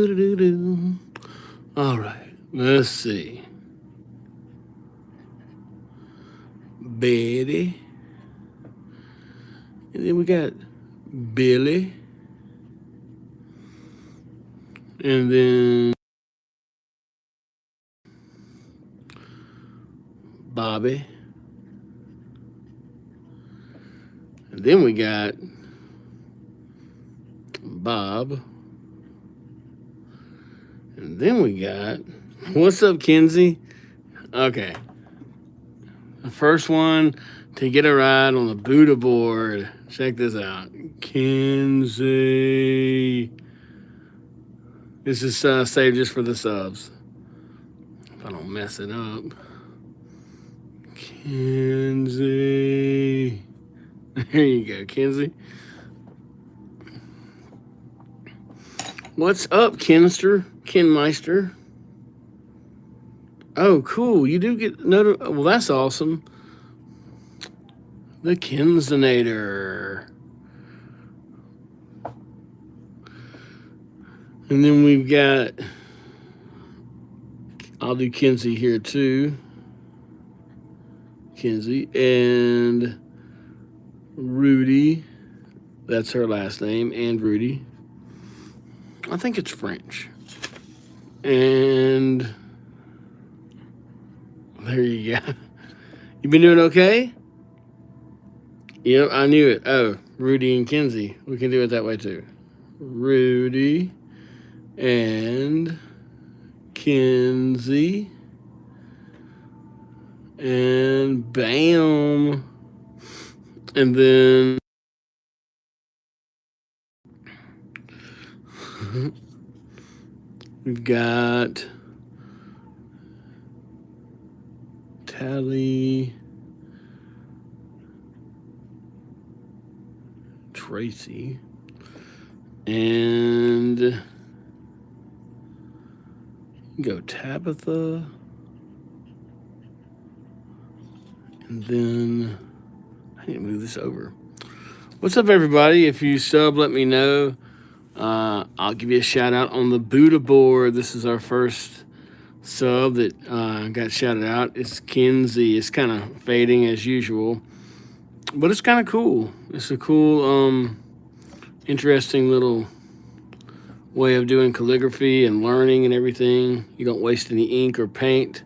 Do-do-do-do. All right, let's see. Betty. And then we got Billy. And then Bobby. And then we got Bob. And then we got, what's up, Kenzie? Okay. The first one to get a ride on the Buddha board. Check this out. Kenzie. This is saved just for the subs. If I don't mess it up. Kenzie. There you go, Kenzie. What's up, Kenmeister? Oh, cool. You do get well, that's awesome. The Kenzonator. And then we've got, I'll do Kenzie here too. Kenzie and Rudy. That's her last name, and Rudy. I think it's French. And there you go. You been doing okay? Yep, I knew it. Oh, Rudy and Kenzie. We can do it that way too. Rudy and Kenzie. And bam. And then we've got Tally, Tracy, and go Tabitha, and then I need to move this over. What's up, everybody? If you sub, let me know. I'll give you a shout out on the Buddha board. This is our first sub that got shouted out. It's Kenzie. It's kind of fading as usual, but it's kind of cool. It's a cool, interesting little way of doing calligraphy and learning and everything. You don't waste any ink or paint.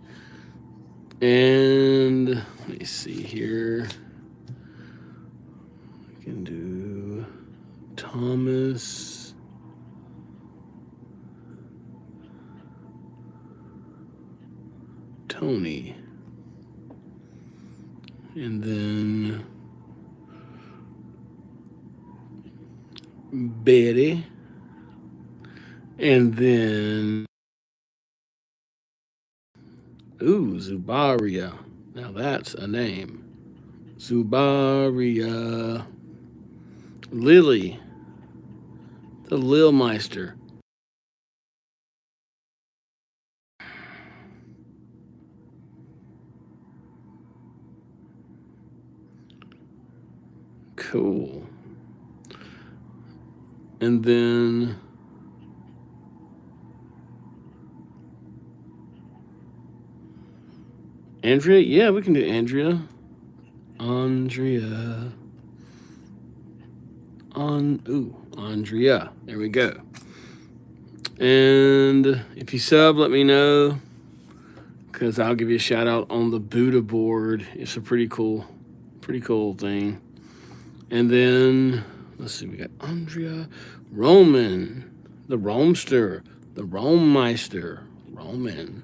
And let me see here. We can do Thomas. Tony. And then Betty. And then Zubaria. Now that's a name. Zubaria. Lily. The Lilmeister. Cool. And then Andrea? Yeah, we can do Andrea. Andrea. Andrea. There we go. And if you sub, let me know, because I'll give you a shout out on the Buddha board. It's a pretty cool thing. And then let's see, we got Andrea, Roman, the Romester, the Romemeister, Roman.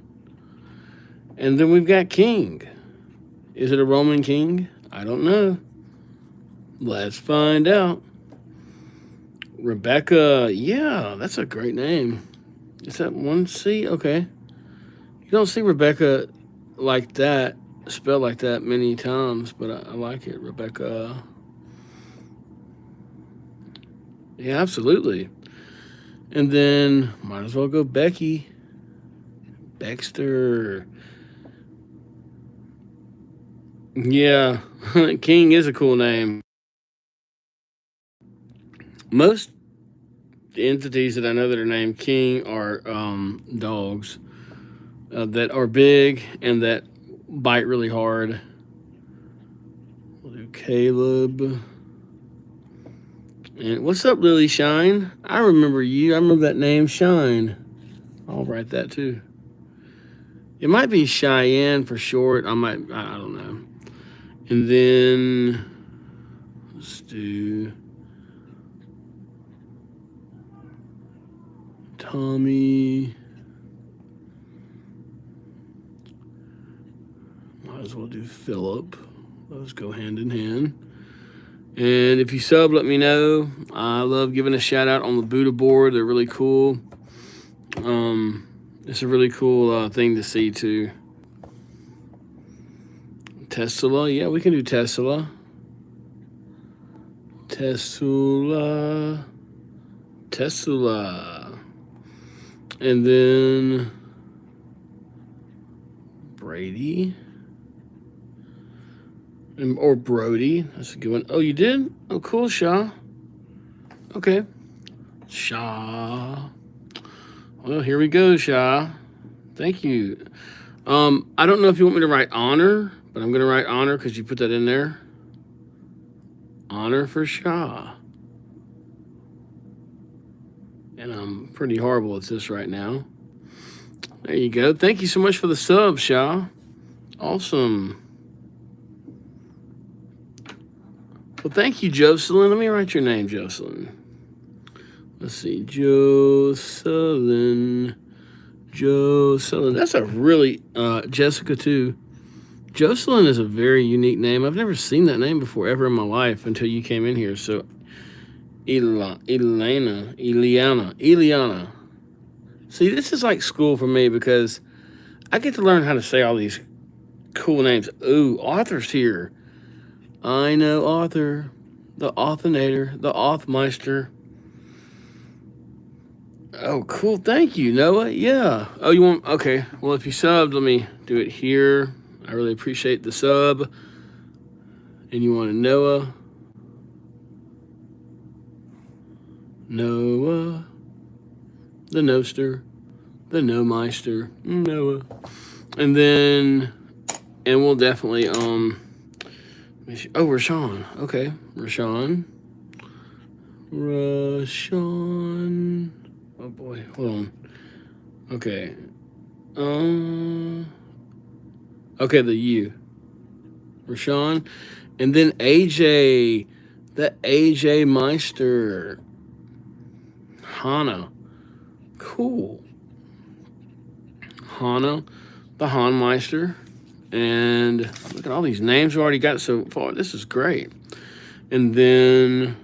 And then we've got King. Is it a Roman king? I don't know. Let's find out. Rebecca, yeah, that's a great name. Is that one C? Okay. You don't see Rebecca like that, spelled like that many times, but I like it. Rebecca. Yeah, absolutely. And then might as well go Becky. Baxter. Yeah, King is a cool name. Most entities that I know that are named King are dogs that are big and that bite really hard. We'll do Caleb. And what's up, Lily Shine? I remember you. I remember that name, Shine. I'll write that too. It might be Cheyenne for short. I don't know. And then let's do Tommy. Might as well do Philip. Those go hand in hand. And if you sub, let me know. I love giving a shout out on the Buddha board. They're really cool. It's a really cool thing to see too. Tesla, yeah, we can do Tesla. Tesla. And then Brady. Or Brody. That's a good one. Oh, you did? Oh, cool, Shaw. Okay. Shaw. Well, here we go, Shaw. Thank you. I don't know if you want me to write honor, but I'm going to write honor because you put that in there. Honor for Shaw. And I'm pretty horrible at this right now. There you go. Thank you so much for the sub, Shaw. Awesome. Well, thank you, Jocelyn. Let me write your name, Jocelyn. Let's see. Jocelyn. That's a really, Jessica, too. Jocelyn is a very unique name. I've never seen that name before ever in my life until you came in here. So, Eliana. See, this is like school for me because I get to learn how to say all these cool names. Ooh, Arthur's here. I know Arthur, the Authinator, the Authmeister. Oh, cool. Thank you, Noah. Yeah. Oh, you want... Okay. Well, if you subbed, let me do it here. I really appreciate the sub. And you want a Noah. Noah. The Noster. The No-Meister. Noah. And then... And we'll definitely... Oh, Rashawn. Okay. Rashawn. Oh boy, hold on. Okay. Okay, the U. Rashawn. And then AJ. That AJ Meister. Hana. Cool. Hana. The Han Meister. And look at all these names we already got so far. This is great. And then...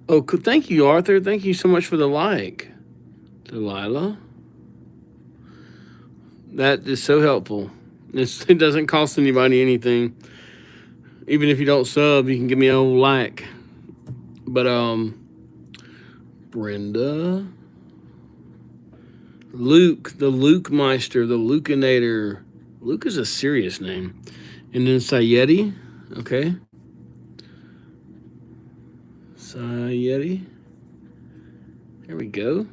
Oh, thank you, Arthur. Thank you so much for the like. Delilah. That is so helpful. It doesn't cost anybody anything. Even if you don't sub, you can give me a old like. But, Brenda... Luke, the Luke Meister, the Lukinator. Luke is a serious name. And then Sayeti. Okay. Sayeti. There we go.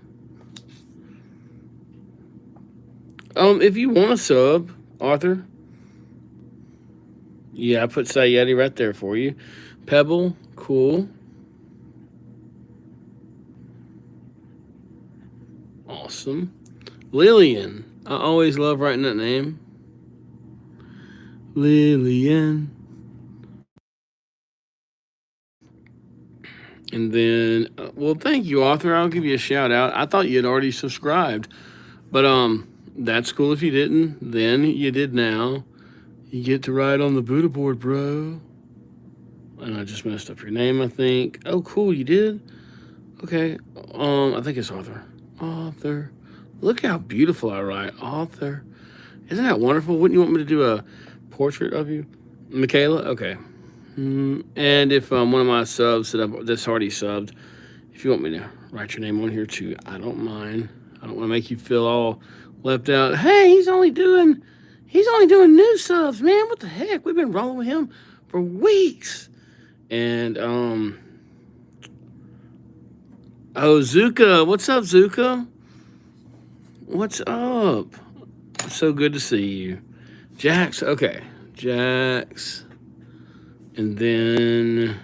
If you want a sub, Arthur. Yeah, I put Sayeti right there for you. Pebble, cool. Awesome. Lillian. I always love writing that name. Lillian. And then, well, thank you, Arthur. I'll give you a shout out. I thought you had already subscribed. But that's cool if you didn't. Then you did now. You get to ride on the Buddha board, bro. And I just messed up your name, I think. Oh, cool, you did? Okay. I think it's Arthur. Arthur. Look how beautiful I write. Author. Isn't that wonderful? Wouldn't you want me to do a portrait of you? Michaela? Okay. And if one of my subs that's already subbed, if you want me to write your name on here too, I don't mind. I don't want to make you feel all left out. Hey, he's only doing new subs, man. What the heck? We've been rolling with him for weeks. And oh, Zuka, what's up, Zuka? What's up? So good to see you. Jax, okay. Jax. And then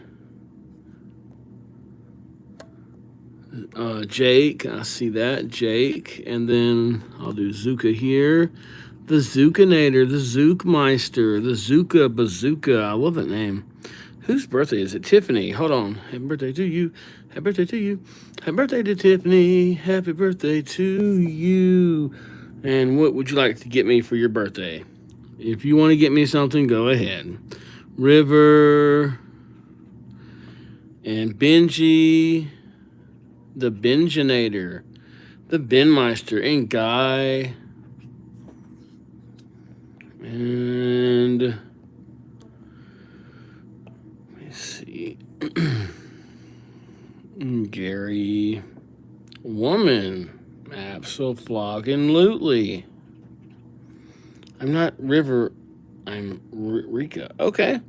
Jake, I see that. Jake. And then I'll do Zuka here. The Zukanator, the Zookmeister, the Zuka Bazooka. I love that name. Whose birthday is it? Tiffany. Hold on. Happy birthday to you. Happy birthday to you. Happy birthday to Tiffany. Happy birthday to you. And what would you like to get me for your birthday? If you want to get me something, go ahead. River and Benji, the Benjinator, the Benmeister, and Guy. And let me see. Gary, woman, absolutely. I'm not River, I'm Rika. Okay.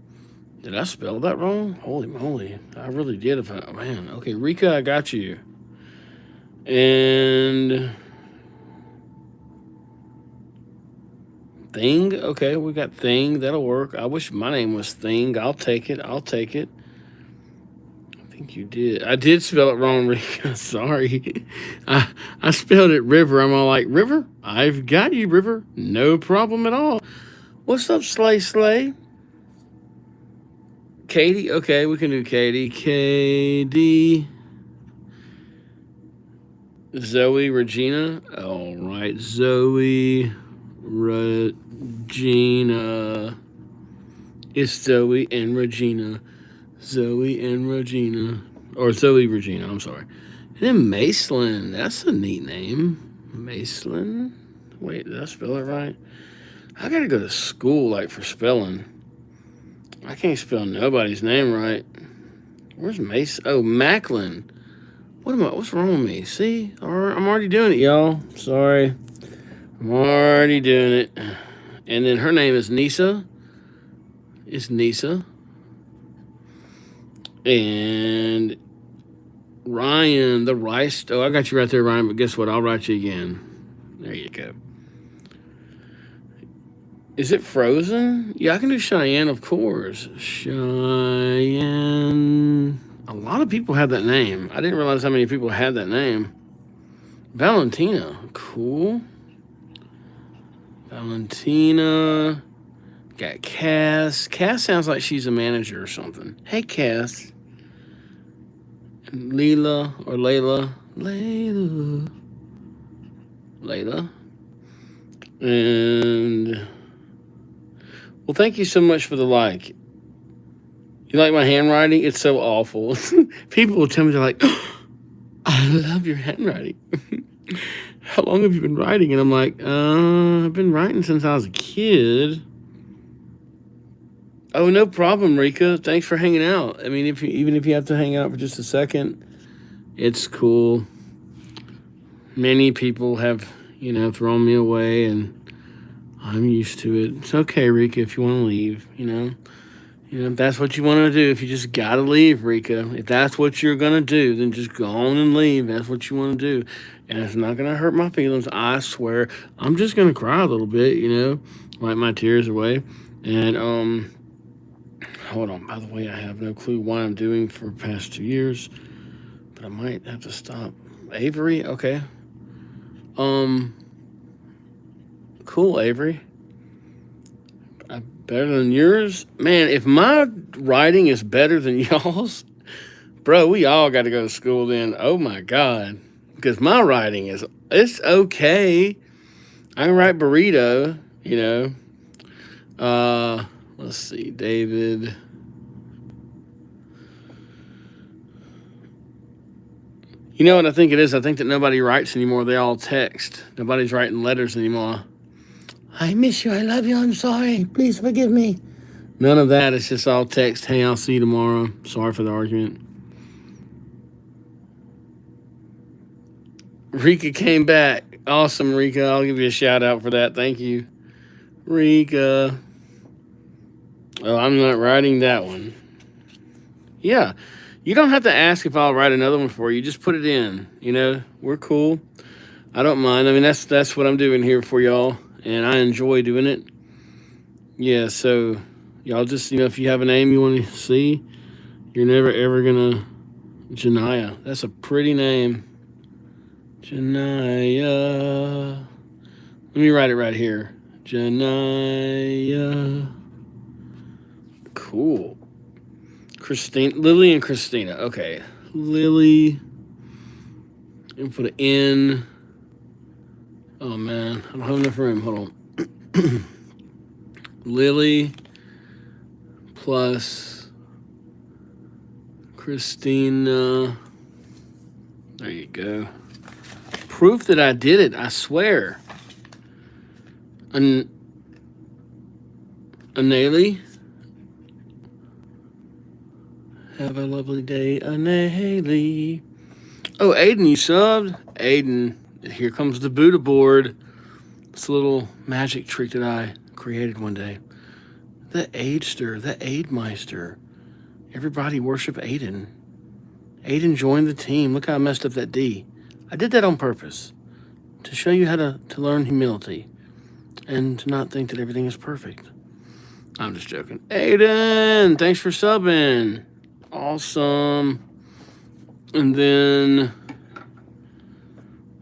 Did I spell that wrong? Holy moly. I really did. Man. Okay, Rika, I got you. And Thing. Okay, we got Thing. That'll work. I wish my name was Thing. I'll take it. I think you did. I did spell it wrong, Rika. Sorry. I spelled it River. I'm all like, River? I've got you, River. No problem at all. What's up, Slay? Katie? Okay, we can do Katie. Katie. Zoe, Regina. All right, Zoe, Regina. It's Zoe and Regina. Zoe and Regina. Or Zoe, Regina, I'm sorry. And then Macelyn. That's a neat name. Macelyn. Wait, did I spell it right? I gotta go to school, like, for spelling. I can't spell nobody's name right. Where's Mace? Oh, Macklin. What's wrong with me? See? I'm already doing it, y'all. Sorry. I'm already doing it. And then her name is Nisa. It's Nisa. And Ryan, the rice. Oh, I got you right there, Ryan, but guess what? I'll write you again. There you go. Is it Frozen? Yeah, I can do Cheyenne, of course. Cheyenne. A lot of people have that name. I didn't realize how many people had that name. Valentina. Cool. Valentina. Got Cass. Cass sounds like she's a manager or something. Hey, Cass. And Leela or Layla. Layla. And... well, thank you so much for the like. You like my handwriting? It's so awful. People will tell me, they're like, oh, I love your handwriting. How long have you been writing? And I'm like, I've been writing since I was a kid. Oh, no problem, Rika. Thanks for hanging out. I mean, even if you have to hang out for just a second, it's cool. Many people have, thrown me away, and I'm used to it. It's okay, Rika, if you want to leave, if that's what you want to do, if you just got to leave, Rika, if that's what you're going to do, then just go on and leave. That's what you want to do. And it's not going to hurt my feelings. I swear. I'm just going to cry a little bit, wipe my tears away. And, hold on. By the way, I have no clue why I'm doing for the past 2 years, but I might have to stop. Avery? Okay. Cool, Avery. Better than yours? Man, if my writing is better than y'all's, bro, we all got to go to school then. Oh, my God. Because my writing it's okay. I can write burrito, Let's see, David. You know what I think it is? I think that nobody writes anymore. They all text. Nobody's writing letters anymore. I miss you. I love you. I'm sorry. Please forgive me. None of that. It's just all text. Hey, I'll see you tomorrow. Sorry for the argument. Rika came back. Awesome, Rika. I'll give you a shout out for that. Thank you. Rika. Oh, I'm not writing that one. Yeah. You don't have to ask if I'll write another one for you. Just put it in. You know, we're cool. I don't mind. I mean, that's what I'm doing here for y'all, and I enjoy doing it. Yeah. So y'all just if you have a name you want to see, you're never ever gonna Janaya. That's a pretty name. Janaya. Let me write it right here. Janaya. Cool. Christine, Lily, and Christina. Okay, Lily. And put an N. Oh man, I don't have enough room. Hold on. Lily plus Christina. There you go. Proof that I did it. I swear. Anali. Have a lovely day, Anali. Oh, Aiden, you subbed? Aiden, here comes the Buddha board. It's a little magic trick that I created one day. The Aidster, the Aidmeister. Everybody worship Aiden. Aiden joined the team. Look how I messed up that D. I did that on purpose to show you how to learn humility and to not think that everything is perfect. I'm just joking. Aiden, thanks for subbing. Awesome. And then,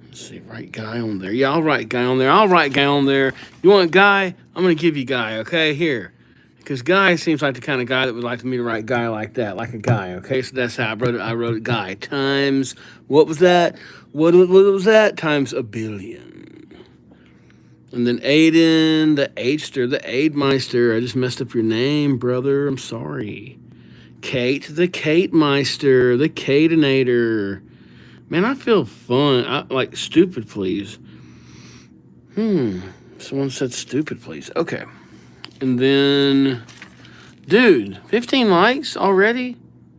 let's see, write Guy on there. Yeah, I'll write Guy on there. I'll write Guy on there. You want Guy? I'm going to give you Guy, okay? Here. Because Guy seems like the kind of guy that would like me to write Guy like that, like a guy, okay? So that's how I wrote it. I wrote it Guy times, what was that? What was that? Times a billion. And then Aiden, the Aidster, the Aidmeister. I just messed up your name, brother. I'm sorry. Kate, the Kate Meister, the Cadenator. Man, I feel fun. I like stupid, please. Someone said stupid, please. Okay. And then, dude, 15 likes already?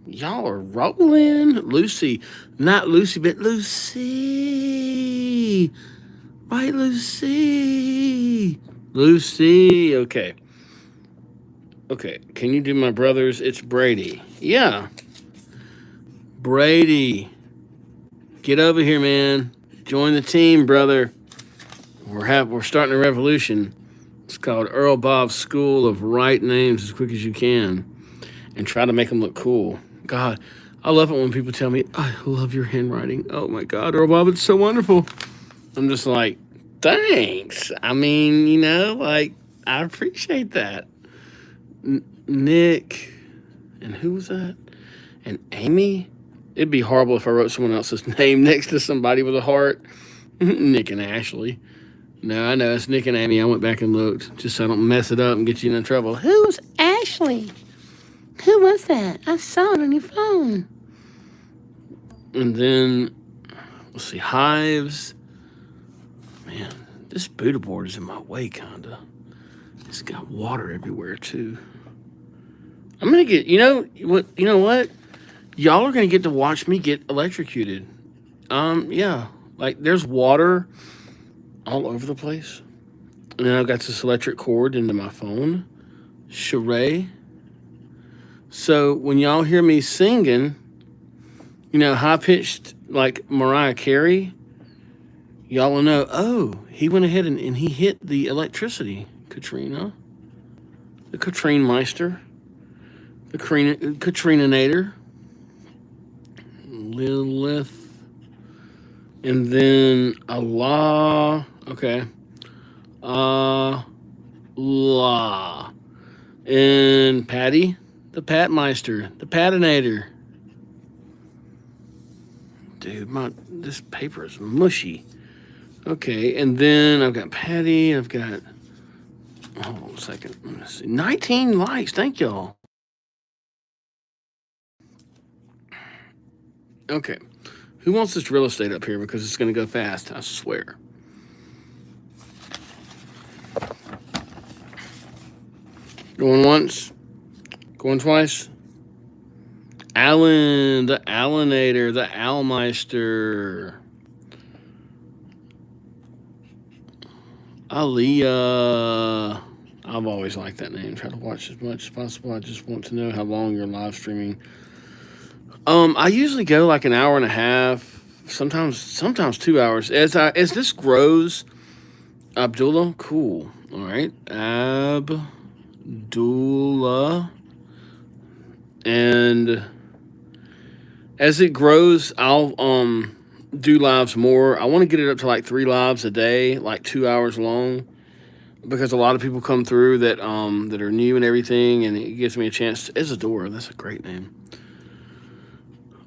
Y'all are rolling. Lucy. Not Lucy, but Lucy. Right, Lucy. Lucy. Okay. Okay. Can you do my brothers? It's Brady. Yeah. Brady. Get over here, man. Join the team, brother. We're starting a revolution. It's called Earl Bob's School of Write Names as quick as you can, and try to make them look cool. God, I love it when people tell me, "I love your handwriting." Oh my God, Earl Bob, it's so wonderful. I'm just like, thanks. I mean, like I appreciate that. Nick, and who was that? And Amy. It'd be horrible if I wrote someone else's name next to somebody with a heart. Nick and Ashley. No, I know it's Nick and Amy. I went back and looked just so I don't mess it up and get you in trouble. Who's Ashley? Who was that? I saw it on your phone. And then, let's see, Hives. Man, this Buddha board is in my way, kinda. It's got water everywhere too. I'm gonna get. You know what? You know what? Y'all are gonna get to watch me get electrocuted. Yeah, like there's water all over the place. And then I've got this electric cord into my phone. Sheree. So when y'all hear me singing, high pitched like Mariah Carey, y'all will know, oh, he went ahead and he hit the electricity. Katrina. The Katrine Meister. The Katrina-nator. Lilith. And then Allah. Okay. Allah. And Patty, the Patmeister, the Patinator. Dude, this paper is mushy. Okay, and then I've got Patty. I've got. Hold on a second. Let me see. 19 likes. Thank y'all. Okay. Who wants this real estate up here? Because it's going to go fast, I swear. Going once. Going twice. Alan, the Allenator, the Almeister. Aaliyah. I've always liked that name. Try to watch as much as possible. I just want to know how long you're live streaming. I usually go like an hour and a half, sometimes 2 hours. As this grows, Abdullah, cool. All right, Abdullah, and as it grows, I'll do lives more. I want to get it up to like 3 lives a day, like 2 hours long, because a lot of people come through that are new and everything, and it gives me a chance. Isadora, that's a great name.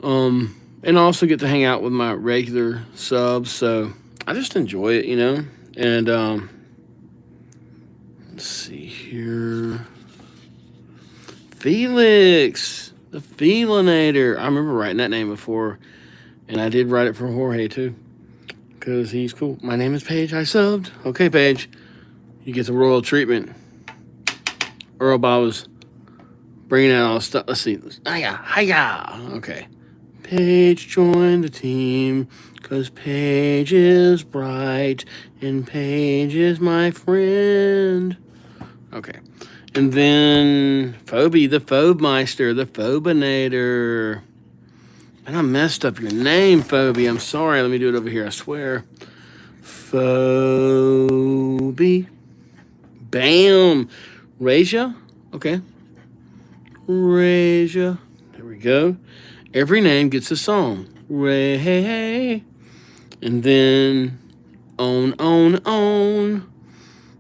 And I also get to hang out with my regular subs, so I just enjoy it, you know. And let's see here, Felix, the Felinator. I remember writing that name before, and I did write it for Jorge too, because he's cool. My name is Paige. I subbed. Okay, Paige, you get the royal treatment. Earl Bob was bringing out all the stuff. Let's see. Hiya, hiya. Okay. Paige joined the team because Paige is bright and Paige is my friend. Okay. And then Phoebe, the Phobemeister, the Phobinator. And I messed up your name, Phoebe. I'm sorry. Let me do it over here. I swear. Phoebe. Bam. Raja. Okay. Raja. There we go. Every name gets a song. Ray. And then own.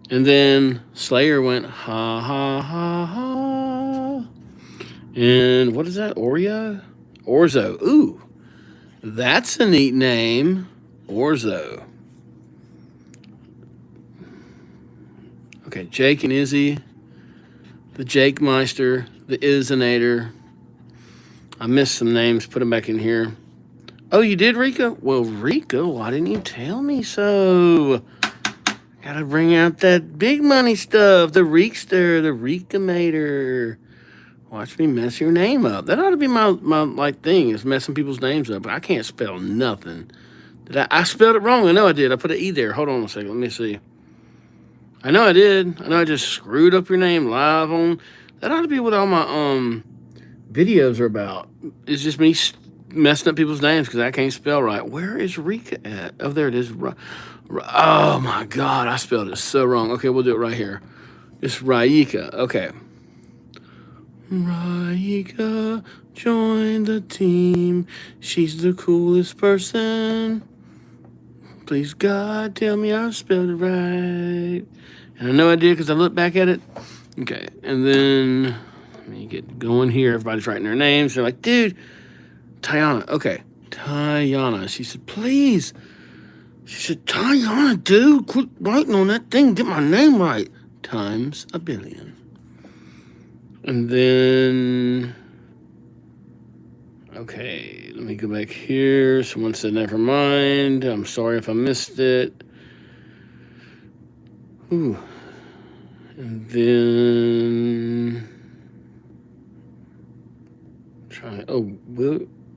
And then Slayer went ha ha ha ha. And what is that? Oreo? Orzo. Ooh. That's a neat name. Orzo. Okay, Jake and Izzy. The Jake Meister. The Izinator. I missed some names. Put them back in here. Oh, you did, Rika? Well, Rika, why didn't you tell me so? Gotta bring out that big money stuff. The Reekster, the Rikamator. Watch me mess your name up. That ought to be my like thing, is messing people's names up. I can't spell nothing. I spelled it wrong. I know I did. I put an E there. Hold on a second. Let me see. I know I did. I know I just screwed up your name live on. That ought to be what all my videos are about. It's just me messing up people's names because I can't spell right. Where is Rika at? Oh, there it is. Oh my God, I spelled it so wrong. Okay, we'll do it right here. It's Raika. Okay. Raika joined the team. She's the coolest person. Please, God, tell me I spelled it right. And I know I did because I looked back at it. Okay, and then let me get going here. Everybody's writing their names. They're like, dude, Tiana. Okay, Tiana. She said, please. She said, Tiana, dude, quit writing on that thing. Get my name right. Times a billion. And then, okay, let me go back here. Someone said, never mind. I'm sorry if I missed it. Ooh. And then,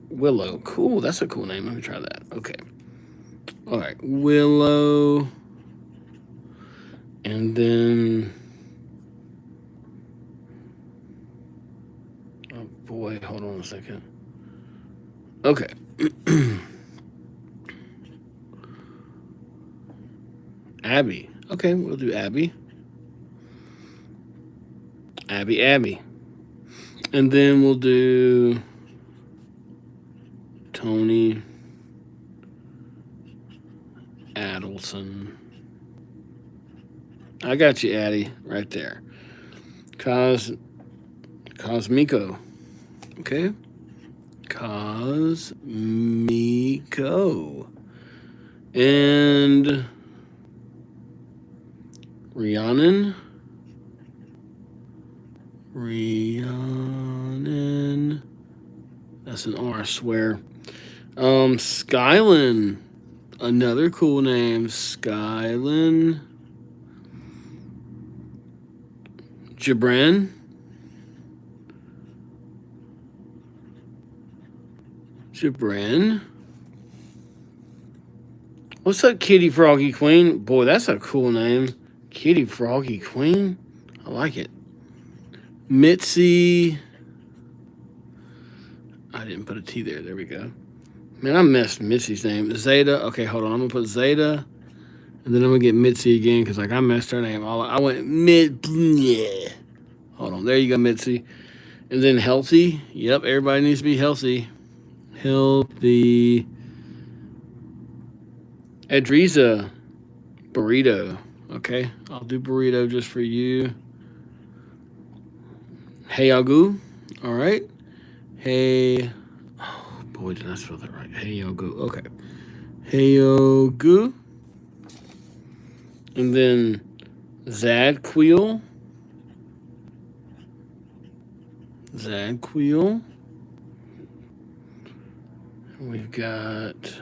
Willow. Cool. That's a cool name. Let me try that. Okay. All right. Willow. And then, oh boy, hold on a second. Okay. Abby. Okay, we'll do Abby. Abby. And then we'll do Tony Adelson. I got you, Addie, right there. Cosmico. Okay. Cosmico. And Rhiannon. That's an R, I swear. Skylin. Another cool name. Skylin. Jabran. What's up, Kitty Froggy Queen? Boy, that's a cool name. Kitty Froggy Queen. I like it. Mitzi. I didn't put a T there. There we go. Man, I messed Mitzi's name. Zeta. Okay, hold on. I'm gonna put Zeta, and then I'm gonna get Mitzi again because like I messed her name. I went Yeah. Hold on. There you go, Mitzi. And then healthy. Yep, everybody needs to be healthy. Healthy. Adriza. Burrito. Okay, I'll do burrito just for you. Hey Agu. All right. Hey. Oh boy, did I spell that right? Hey Agu. Okay. Hey Agu. And then Zadquil. Zadquil. We've got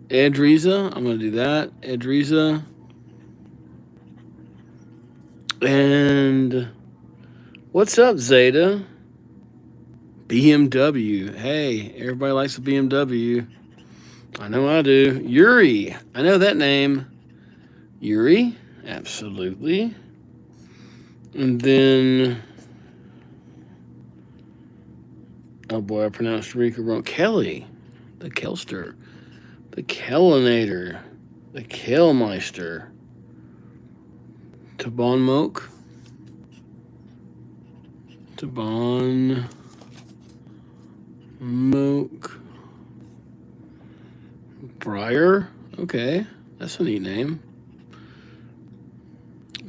Edriza. I'm going to do that. Edriza. And what's up, Zeta? BMW. Hey, everybody likes a BMW. I know I do. Yuri. I know that name. Yuri. Absolutely. And then, oh boy, I pronounced Rika wrong. Kelly. The Kelster. The Kellinator. The Kellmeister. Tabon Moke. Tabon Moke. Briar. Okay, that's a neat name.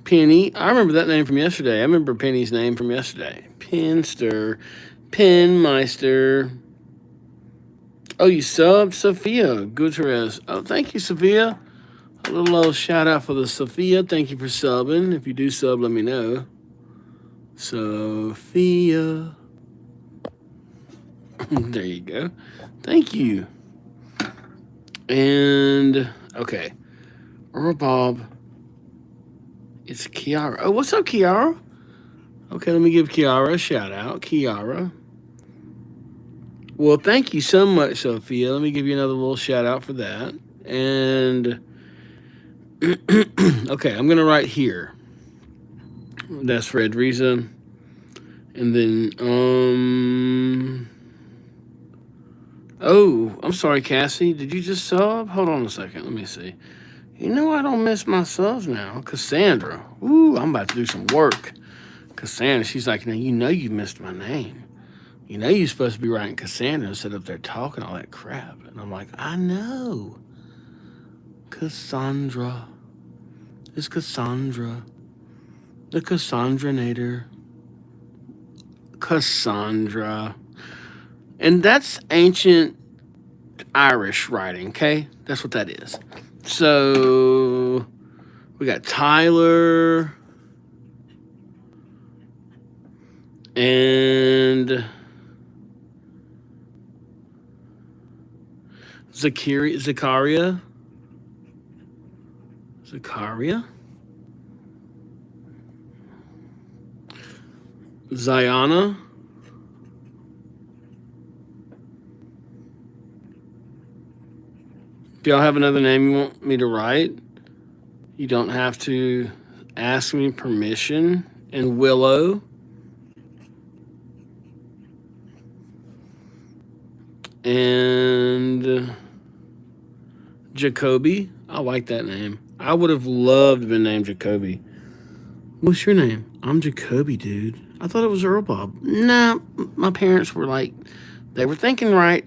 Penny. I remember that name from yesterday. I remember Penny's name from yesterday. Pinster. Pinmeister. Oh, you subbed? Sophia Gutierrez. Oh, thank you, Sophia. A little shout out for the Sophia. Thank you for subbing. If you do sub, let me know. Sophia. There you go. Thank you. And, okay. Earl Bob. It's Kiara. Oh, what's up, Kiara? Okay, let me give Kiara a shout out. Kiara. Well, thank you so much, Sophia. Let me give you another little shout out for that. And, okay, I'm going to write here. That's for Edriza. And then, oh, I'm sorry, Cassie. Did you just sub? Hold on a second. Let me see. You know I don't miss my subs now. Cassandra. Ooh, I'm about to do some work. Cassandra, she's like, now you know you missed my name. You know you're supposed to be writing Cassandra instead of there talking all that crap. And I'm like, I know. Cassandra. It's Cassandra. The Cassandranator. Cassandra. And that's ancient Irish writing, okay? That's what that is. So we got Tyler and Zakaria. Ziana. Do y'all have another name you want me to write? You don't have to ask me permission. And Willow. And Jacoby. I like that name. I would have loved to be named Jacoby. What's your name? I'm Jacoby, dude. I thought it was Earl Bob. Nah, my parents were like, they were thinking right.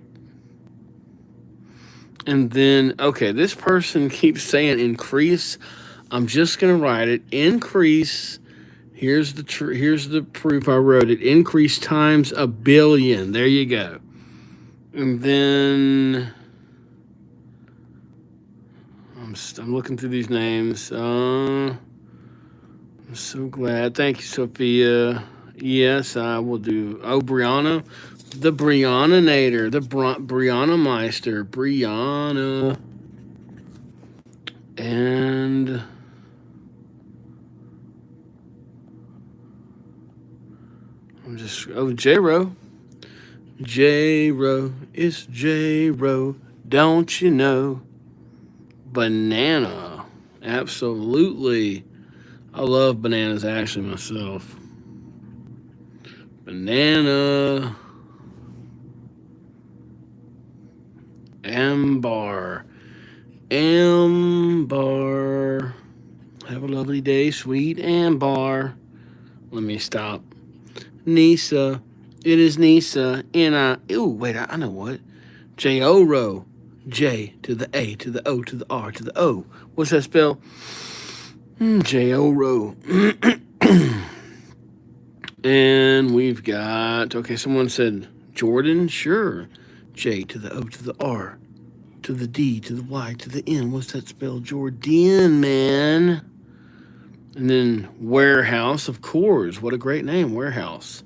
And then, okay, this person keeps saying increase. I'm just going to write it. Increase. Here's the proof I wrote it. Increase times 1 billion. There you go. And then I'm looking through these names. I'm so glad. Thank you, Sophia. Yes, I will do. Oh, Brianna. The Brianna-nator. The Brianna Meister. Brianna. And I'm just, oh, J-Ro. J-Ro. It's J-Ro. Don't you know? Banana. Absolutely. I love bananas actually myself. Banana. Ambar. Ambar. Have a lovely day, sweet Ambar. Let me stop. Nisa. It is Nisa. Ooh, wait, I know what. J-O-Ro. J to the A to the O to the R to the O. What's that spell? J-O-Ro. And we've got, okay, someone said Jordan. Sure. J to the O to the R to the D to the Y to the N. What's that spell? Jordan, man. And then Warehouse, of course. What a great name, Warehouse.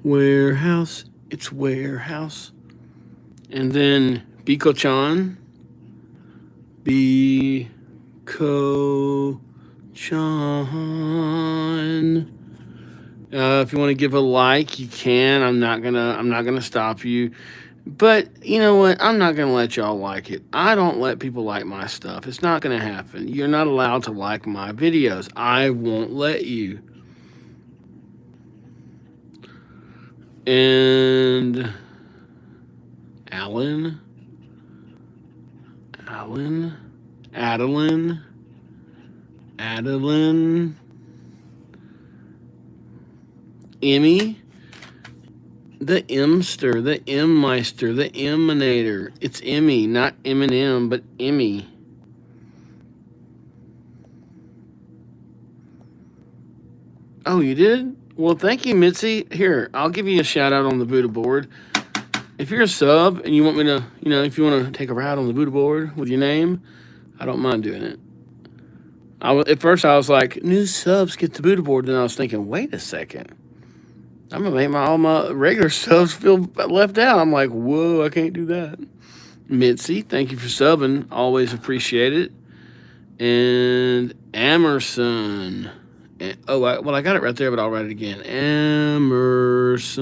Warehouse. It's Warehouse. And then Biko-chan. Biko-chan. If you want to give a like, you can. I'm not gonna stop you. But you know what? I'm not gonna let y'all like it. I don't let people like my stuff. It's not gonna happen. You're not allowed to like my videos. I won't let you. And Adeline, Emmy, the Mster, the M-Meister, the Eminator. It's Emmy, not Eminem, but Emmy. Oh, you did? Well, thank you, Mitzi. Here, I'll give you a shout out on the Buddha board. If you're a sub and you want me to, if you want to take a ride on the Buddha board with your name, I don't mind doing it. At first, I was like, new subs get the Buddha board. Then I was thinking, wait a second. I'm going to make all my regular subs feel left out. I'm like, whoa, I can't do that. Mitzi, thank you for subbing. Always appreciate it. And Emerson. I got it right there, but I'll write it again. Emerson.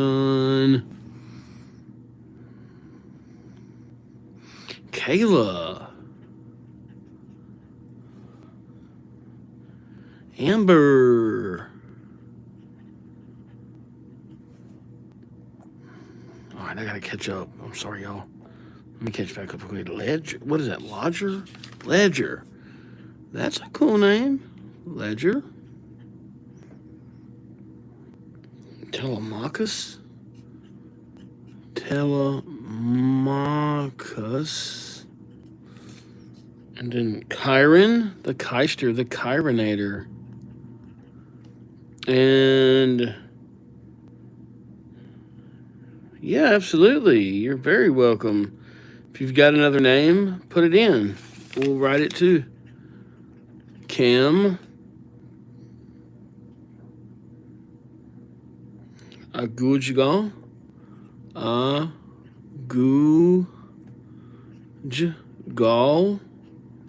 Kayla. Amber. All right, I gotta catch up. I'm sorry, y'all. Let me catch back up quick. Ledger. What is that? Lodger? Ledger. That's a cool name. Ledger. Telemachus. Telemachus. And then Chiron, the Keister, the Chironator. And yeah, absolutely. You're very welcome. If you've got another name, put it in. We'll write it too. Kim. Agujgal. Agujgal.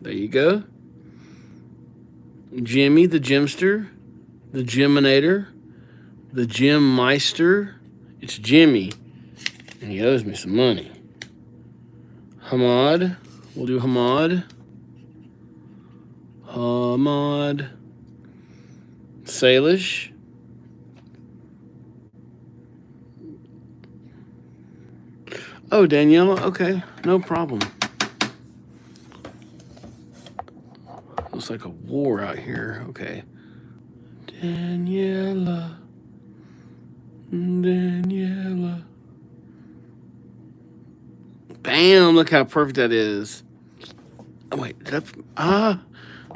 There you go. Jimmy, the Gymster. The Gyminator. The Gymmeister. It's Jimmy. And he owes me some money. Hamad. We'll do Hamad. Hamad. Salish. Oh, Daniela. Okay, no problem. Looks like a war out here. Okay. Daniela. Bam! Look how perfect that is. Oh, wait. I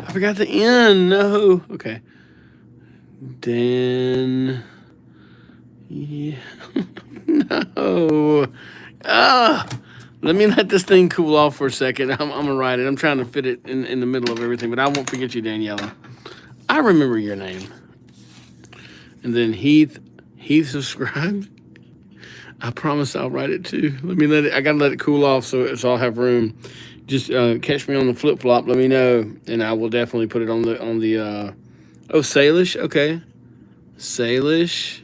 forgot the N. No. Okay. Yeah. No. Let me let this thing cool off for a second. I'm going to write it. I'm trying to fit it in the middle of everything, but I won't forget you, Daniela. I remember your name. And then Heath subscribed. I promise I'll write it too. I got to let it cool off so I'll have room. Just catch me on the flip-flop. Let me know, and I will definitely put it on the Salish. Okay. Salish.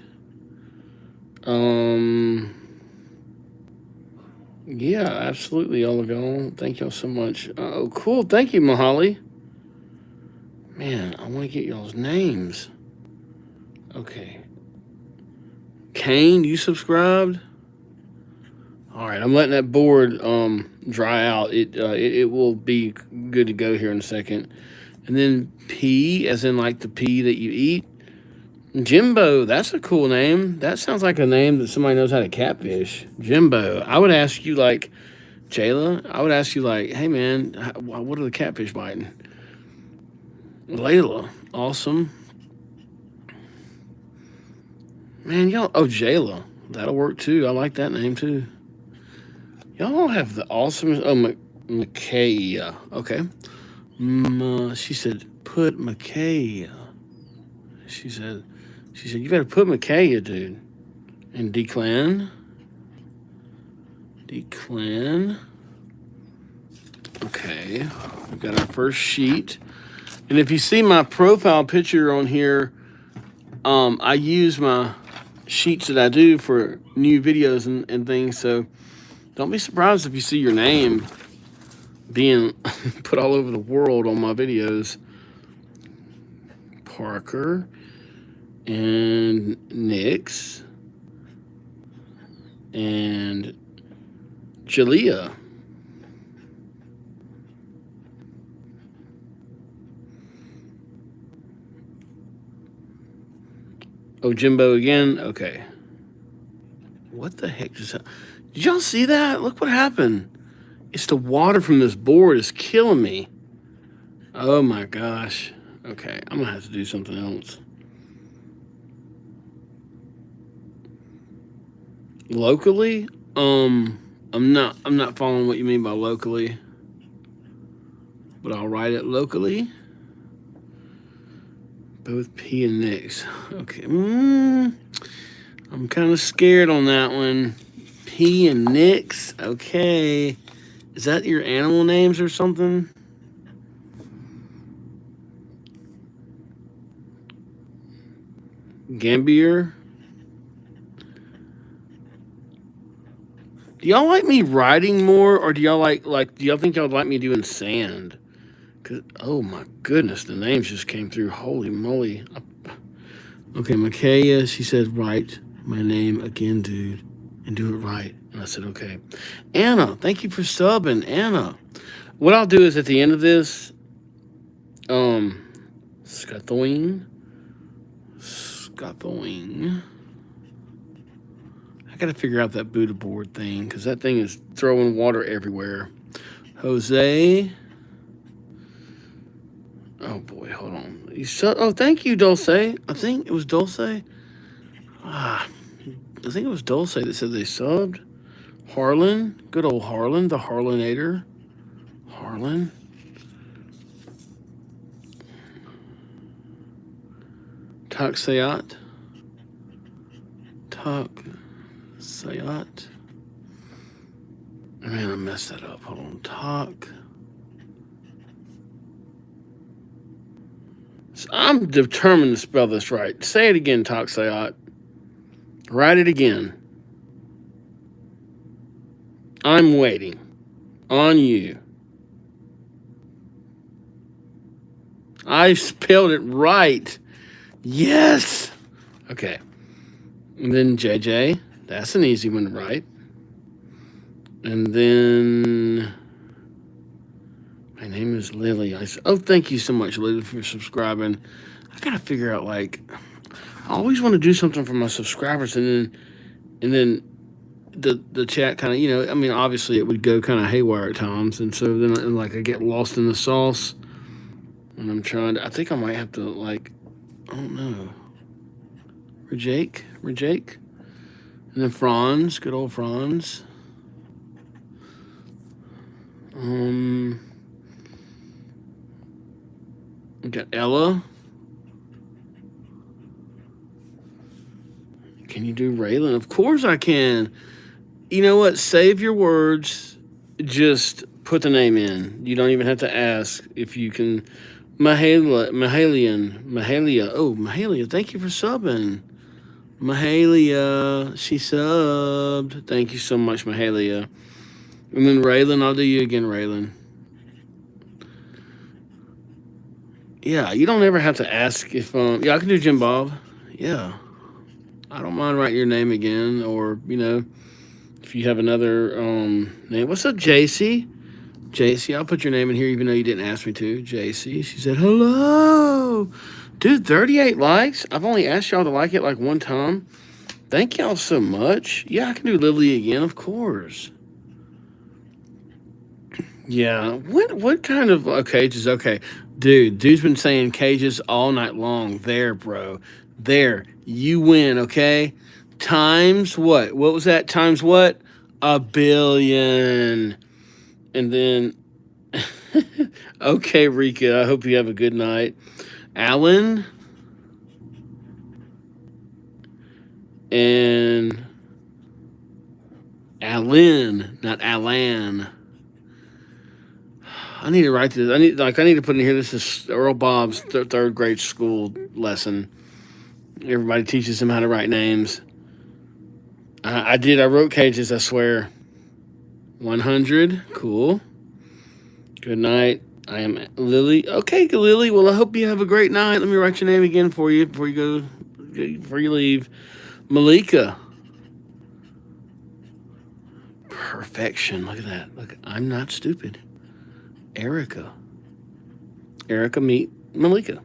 Yeah, absolutely, all of y'all. Thank y'all so much. Oh, cool. Thank you, Mahali. Man, I want to get y'all's names. Okay. Kane, you subscribed? All right, I'm letting that board dry out. It will be good to go here in a second. And then P, as in like the pea that you eat. Jimbo, that's a cool name. That sounds like a name that somebody knows how to catfish. Jimbo. I would ask you like, Jayla, I would ask you like, hey man, what are the catfish biting? Layla, awesome. Man, y'all, oh, Jayla, that'll work too. I like that name too. Y'all have the awesome, oh, Micaiah, okay. She said, put Micaiah. She said, you gotta put Micaiah, dude. And Declan. Okay, we've got our first sheet. And if you see my profile picture on here, I use my sheets that I do for new videos and things. So don't be surprised if you see your name being put all over the world on my videos. Parker and Nix and Jalea. Oh, Jimbo again? Okay. What the heck just happened? Did y'all see that? Look what happened. It's the water from this board is killing me. Oh my gosh. Okay, I'm gonna have to do something else. Locally? I'm not following what you mean by locally. But I'll write it locally. Both P and Nix. Okay. I'm kind of scared on that one. P and Nix. Okay. Is that your animal names or something? Gambier. Do y'all like me writing more, or do y'all do y'all think y'all would like me doing sand? Cause oh my goodness, the names just came through. Holy moly. Okay, Micaiah, she said, write my name again, dude, and do it right. And I said, okay. Anna, thank you for subbing, Anna. What I'll do is at the end of this, Scathoing. I gotta figure out that Buddha board thing, because that thing is throwing water everywhere. Jose. Oh boy, hold on. Oh, thank you, Dulce. I think it was Dulce. I think it was Dulce that said they subbed. Harlan, good old Harlan, the Harlanator. Harlan. Taksayat. Man, I messed that up. Hold on. So I'm determined to spell this right. Say it again, Taksayat. Write it again. I'm waiting on you. I spelled it right. Yes. Okay. And then JJ. That's an easy one to write. And then my name is Lily. Oh, thank you so much, Lily, for subscribing. I gotta figure out I always want to do something for my subscribers, and then the chat kind of, I mean, obviously it would go kind of haywire at times, and so then I get lost in the sauce, and I'm trying to. I think I might have to I don't know. Rajake, and then Franz, good old Franz. We got Ella. Can you do Raylan? Of course I can. You know what? Save your words. Just put the name in. You don't even have to ask if you can. Mahalia. Oh, Mahalia, thank you for subbing. Mahalia, she subbed. Thank you so much, Mahalia. And then Raylan, I'll do you again, Raylan. Yeah, you don't ever have to ask if, yeah, I can do Jim Bob. Yeah. I don't mind writing your name again, or if you have another name. What's up, JC? JC, I'll put your name in here even though you didn't ask me to. JC, she said hello. Dude, 38 likes. I've only asked y'all to like it like one time. Thank y'all so much. Yeah, I can do Lily again, of course. Yeah. What kind of cages? Okay. Dude's been saying cages all night long. There, bro. There. You win, okay? Times what? What was that? Times what? A billion. And then okay, Rika, I hope you have a good night. Alan and Alan, not Alan. I need to write this. I need to put in here. This is Earl Bob's third grade school lesson. Everybody teaches him how to write names. I did. I wrote cages. I swear. 100. Cool. Good night. I am Lily. Okay, Lily. Well, I hope you have a great night. Let me write your name again for you before you leave. Malika. Perfection. Look at that. Look, I'm not stupid. Erica. Erica, meet Malika.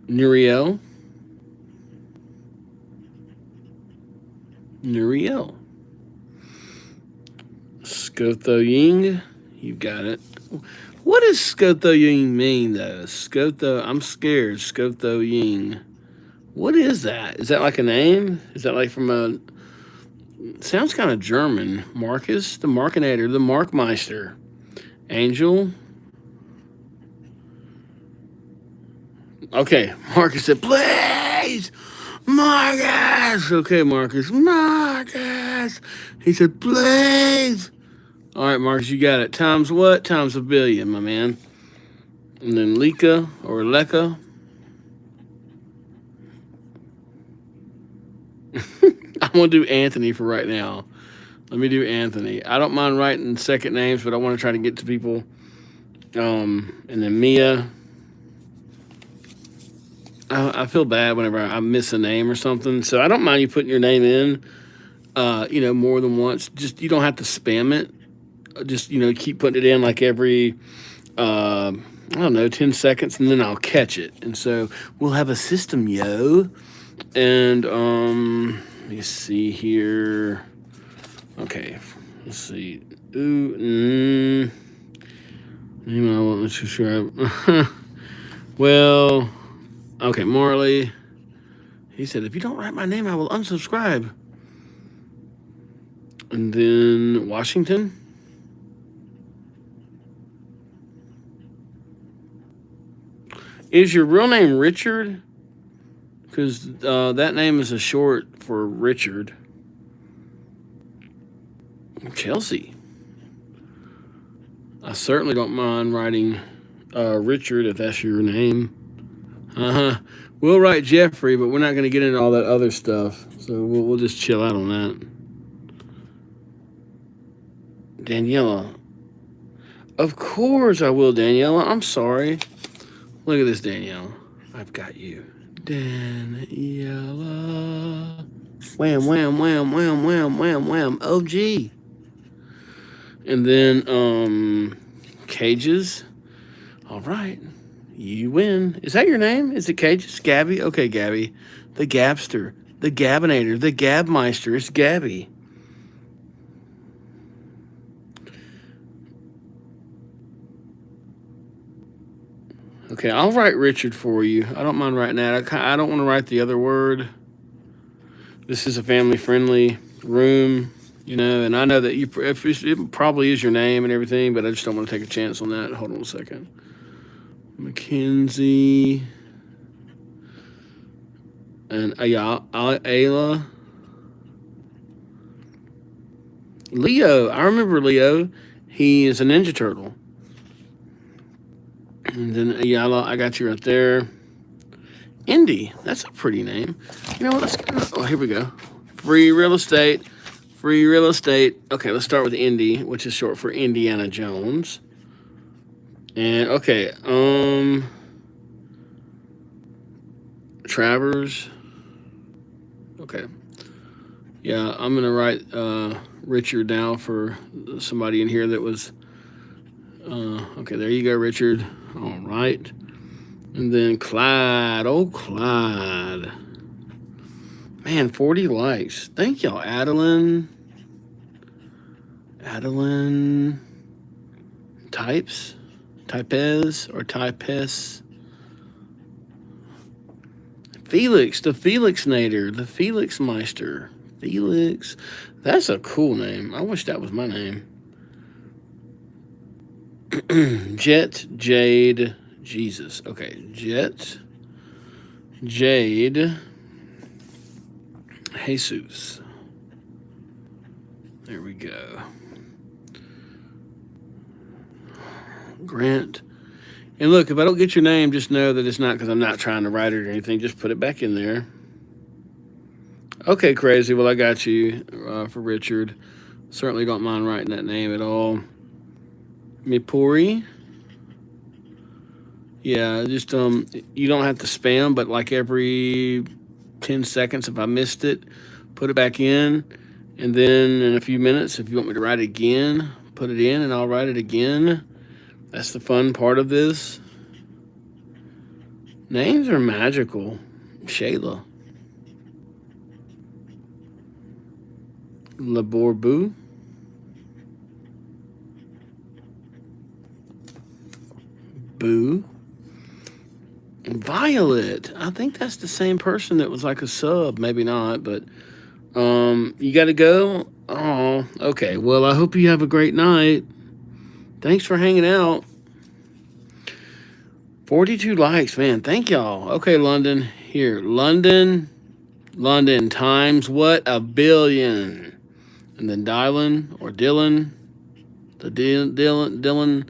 Nuriel. Nuriel. Skotho Ying. You got it. What does Skotho Ying mean, though? Skotho, I'm scared. Skotho Ying. What is that? Is that like a name? Is that like from a... Sounds kind of German. Marcus, the Markinator, the Markmeister. Angel. Okay, Marcus said, please, Marcus. Okay, Marcus. Marcus. He said, please. All right, Marcus, you got it. Times what? Times a billion, my man. And then Lika or Leka. I'm going to do Anthony for right now. Let me do Anthony. I don't mind writing second names, but I want to try to get to people. And then Mia. I feel bad whenever I miss a name or something. So I don't mind you putting your name in, more than once. Just, you don't have to spam it. Just, keep putting it in like every, 10 seconds, and then I'll catch it. And so we'll have a system, yo. And, let me see here. Okay, let's see. Ooh, email, I won't subscribe. Well, okay, Marley. He said, if you don't write my name, I will unsubscribe. And then Washington. Is your real name Richard? Because that name is a short for Richard. Chelsea. I certainly don't mind writing Richard if that's your name. We'll write Jeffrey, but we're not going to get into all that other stuff. So we'll just chill out on that. Daniela. Of course I will, Daniela. I'm sorry. Look at this, Danielle. I've got you. Daniela. Wham, wham, wham, wham, wham, wham, wham. OG. And then, Cages. All right. You win. Is that your name? Is it Cages? Gabby? Okay, Gabby. The Gabster. The Gabinator. The Gabmeister. It's Gabby. Okay, I'll write Richard for you. I don't mind writing that. I don't want to write the other word. This is a family-friendly room, and I know that it probably is your name and everything, but I just don't want to take a chance on that. Hold on a second. Mackenzie and Ayla. Leo. I remember Leo. He is a Ninja Turtle. And then Ayala, I got you right there. Indy, that's a pretty name. You know what? Here we go. Free real estate. Free real estate. Okay, let's start with Indy, which is short for Indiana Jones. And okay, Travers. Okay. Yeah, I'm gonna write Richard now for somebody in here that was. Okay, there you go, Richard. All right. And then Clyde. Oh, Clyde. Man, 40 likes. Thank y'all, Adeline. Adeline Types. Types or Types. Felix, the Felixnator, the Felix Meister. Felix. That's a cool name. I wish that was my name. Jet Jade Jesus. Okay, Jet Jade Jesus. There we go. Grant. And look, if I don't get your name, just know that it's not because I'm not trying to write it or anything. Just put it back in there. Okay, crazy. Well, I got you for Richard. Certainly don't mind writing that name at all. Mipuri. Yeah, just you don't have to spam, but like every 10 seconds, if I missed it, put it back in. And then in a few minutes, if you want me to write it again, put it in and I'll write it again. That's the fun part of this. Names are magical. Shayla. Laborbu. Boo. Violet. I think that's the same person that was like a sub. Maybe not, but you got to go? Oh, okay. Well, I hope you have a great night. Thanks for hanging out. 42 likes, man. Thank y'all. Okay, London. Here. London times what? A billion. And then Dylan or Dylan. The Dylan.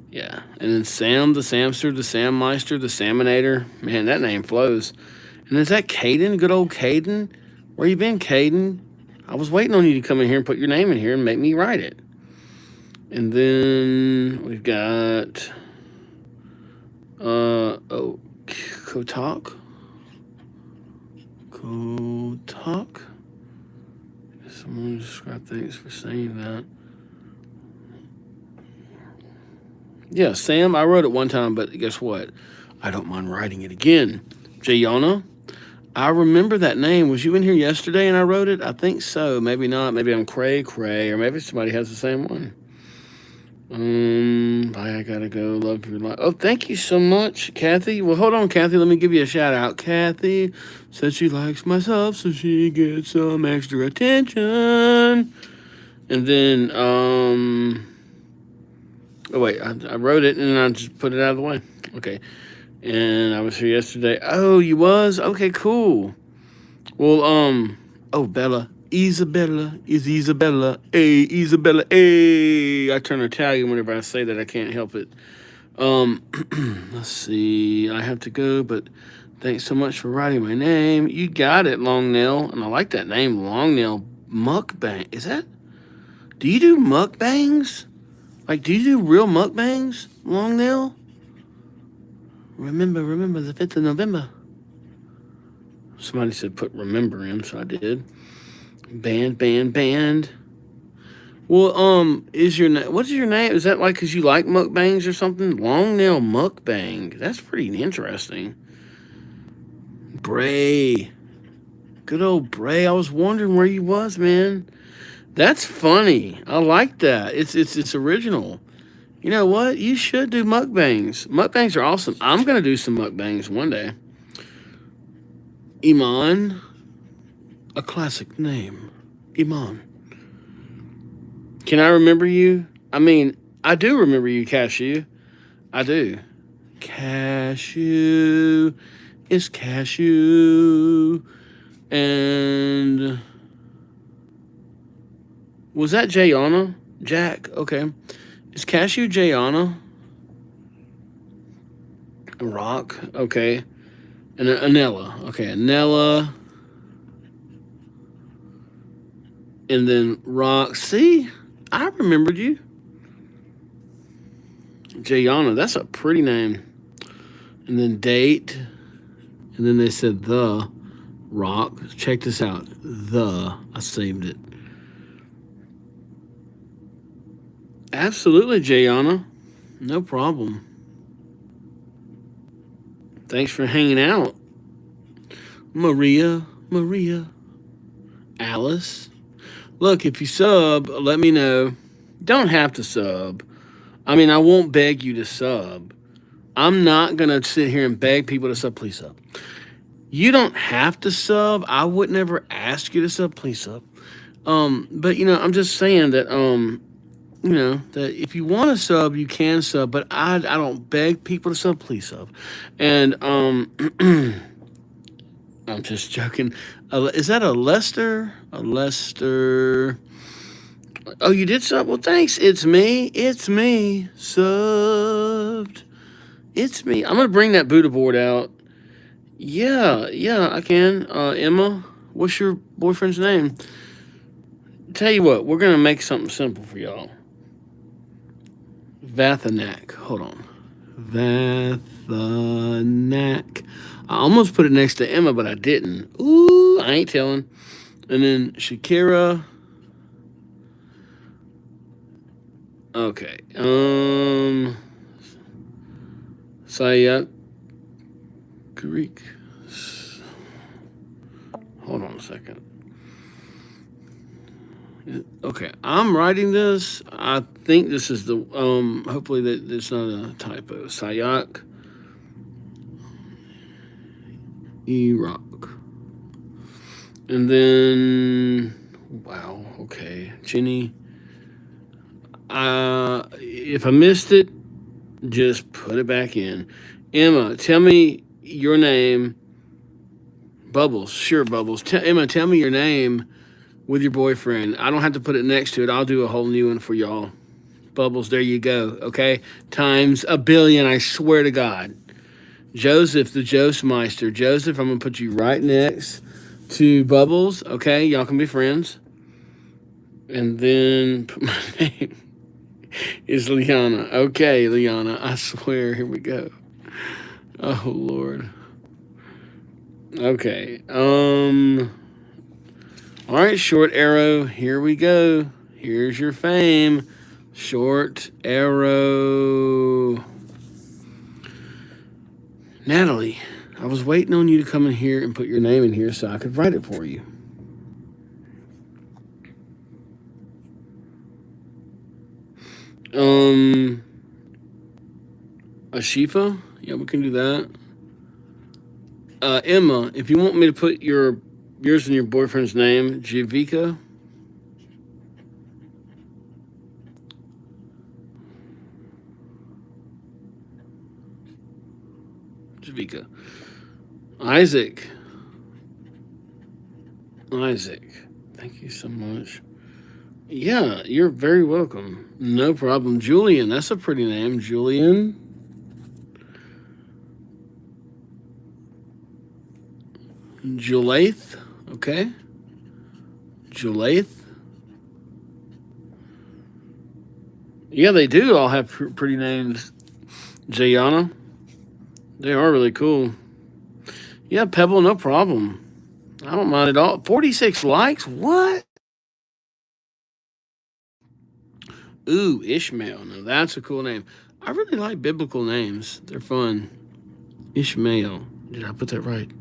Yeah. And then Sam, the Samster, the Sammeister, the Salmonator. Man, that name flows. And is that Caden? Good old Caden? Where you been, Caden? I was waiting on you to come in here and put your name in here and make me write it. And then we've got Kotak. Someone describe thanks for saying that. Yeah, Sam, I wrote it one time, but guess what? I don't mind writing it again. Jayana, I remember that name. Was you in here yesterday and I wrote it? I think so. Maybe not. Maybe I'm Cray, or maybe somebody has the same one. Bye, I gotta go. Love your life. Oh, thank you so much, Kathy. Well, hold on, Kathy. Let me give you a shout out. Kathy said she likes myself, so she gets some extra attention. And then, oh wait, I wrote it and then I just put it out of the way. Okay. And I was here yesterday. Oh, you was? Okay, cool. Well, oh, Bella. Isabella is Isabella. Hey, Isabella. Hey. I turn Italian whenever I say that. I can't help it. Let's see. I have to go, but thanks so much for writing my name. You got it, Long Nail. And I like that name, Long Nail. Mukbang. Is that? Do you do mukbangs? Like, do you do real mukbangs, Long Nail? Remember the 5th of November. Somebody said put remember in, so I did. Band. Well, is your name? What is your name? Is that like because you like mukbangs or something? Long Nail Mukbang. That's pretty interesting. Bray. Good old Bray. I was wondering where you was, man. That's funny. I like that. It's original. You know what? You should do mukbangs. Mukbangs are awesome. I'm gonna do some mukbangs one day. Iman. A classic name. Iman. Can I remember you? I mean, I do remember you, Cashew. I do. Cashew is Cashew. And was that Jayana? Jack, okay. Is Cashew Jayana? Rock, okay. And Anella. Okay, Anella. And then Rock. See? I remembered you. Jayana, that's a pretty name. And then Date. And then they said the. Rock. Check this out. I saved it. Absolutely, Jayana. No problem. Thanks for hanging out. Maria. Alice. Look, if you sub, let me know. Don't have to sub. I mean, I won't beg you to sub. I'm not going to sit here and beg people to sub. Please sub. You don't have to sub. I would never ask you to sub. Please sub. But I'm just saying that that if you want to sub, you can sub. But I don't beg people to sub. Please sub. And I'm just joking. Is that a Lester? A Lester? Oh, you did sub? Well, thanks. It's me. Subbed. It's me. I'm gonna bring that Buddha board out. Yeah, I can. Emma, what's your boyfriend's name? Tell you what, we're gonna make something simple for y'all. Vathanak. Hold on. Vathanak. I almost put it next to Emma, but I didn't. Ooh, I ain't telling. And then Shakira. Okay. Sayak Greek. Hold on a second. Okay, I'm writing this. I think this is the hopefully that it's not a typo. Sayak Iraq. And then wow, okay. Jenny. If I missed it, just put it back in. Emma, tell me your name. Bubbles, sure, Bubbles. Emma, tell me your name with your boyfriend. I don't have to put it next to it. I'll do a whole new one for y'all. Bubbles, there you go. Okay, times a billion. I swear to God. Joseph, the Jostmeister. Joseph, I'm gonna put you right next to Bubbles. Okay, y'all can be friends. And then put my name is Liana. Okay, Liana. I swear. Here we go. Oh Lord. Okay. All right, Short Arrow. Here we go. Here's your fame. Short Arrow. Natalie, I was waiting on you to come in here and put your name in here so I could write it for you. Ashifa? Yeah, we can do that. Emma, if you want me to put yours and your boyfriend's name, Javika. Isaac. Thank you so much. Yeah, you're very welcome. No problem. Julian, that's a pretty name. Julian. Julaith. Okay. Julaith. Yeah, they do all have pretty names. Jayana. They are really cool. Yeah, Pebble, no problem. I don't mind at all. 46 likes? What? Ooh, Ishmael. Now that's a cool name. I really like biblical names. They're fun. Ishmael. Did I put that right?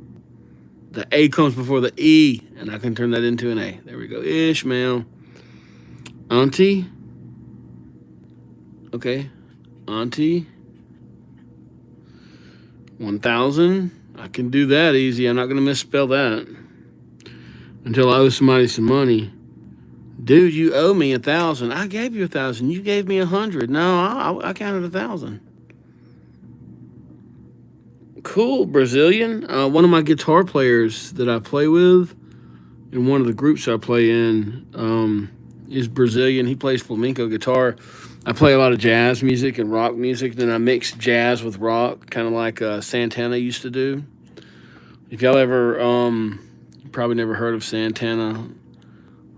The A comes before the E, and I can turn that into an A. There we go. Ishmael. Auntie. Okay. Auntie. 1,000. I can do that easy. I'm not going to misspell that until I owe somebody some money. Dude, you owe me 1,000. I gave you 1,000. You gave me 100. No, I counted 1,000. Cool, Brazilian. One of my guitar players that I play with in one of the groups I play in is Brazilian. He plays flamenco guitar. I play a lot of jazz music and rock music. Then I mix jazz with rock, kind of like Santana used to do. If y'all ever, probably never heard of Santana,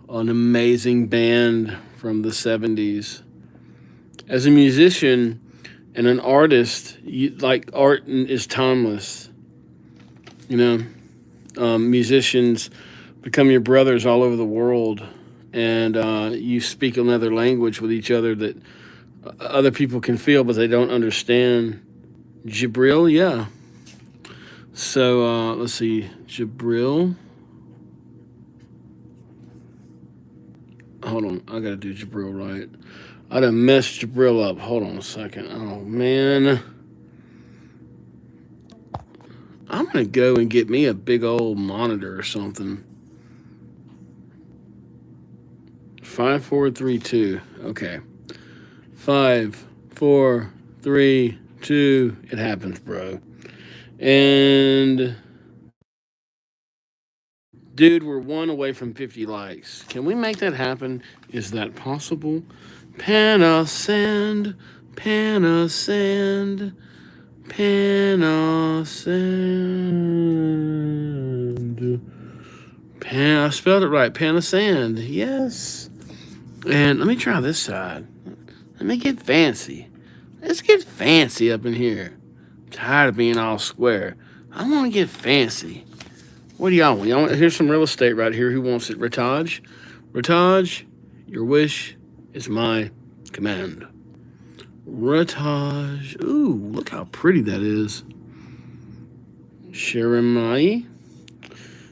an amazing band from the 70s. As a musician and an artist, art is timeless. musicians become your brothers all over the world, and you speak another language with each other that other people can feel, but they don't understand. Jibril, yeah. So let's see, Jibril. Hold on, I gotta do Jibril right. I done messed Jibril up. Hold on a second. Oh man. I'm gonna go and get me a big old monitor or something. 5, 4, 3, 2. Okay. 5, 4, 3, 2. It happens, bro. And dude, we're one away from 50 likes. Can we make that happen? Is that possible? Panna sand, panna sand, panna sand. I spelled it right. Panna sand. Yes. And let me try this side. Let me get fancy. Let's get fancy up in here. I'm tired of being all square. I want to get fancy. What do y'all want? Here's some real estate right here. Who wants it? Rataj? Rataj, your wish is my command. Rataj. Ooh, look how pretty that is. Shirimai.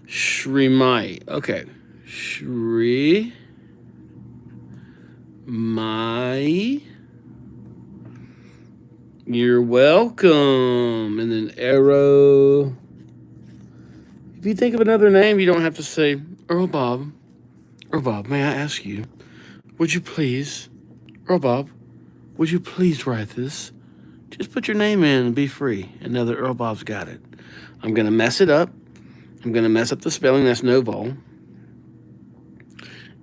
Shrimai. Okay. Shri. My. You're welcome. And then arrow. If you think of another name, you don't have to say, Earl Bob. Earl Bob, may I ask you, would you please, Earl Bob, would you please write this? Just put your name in and be free. And know that Earl Bob's got it. I'm going to mess it up. I'm going to mess up the spelling. That's no vol.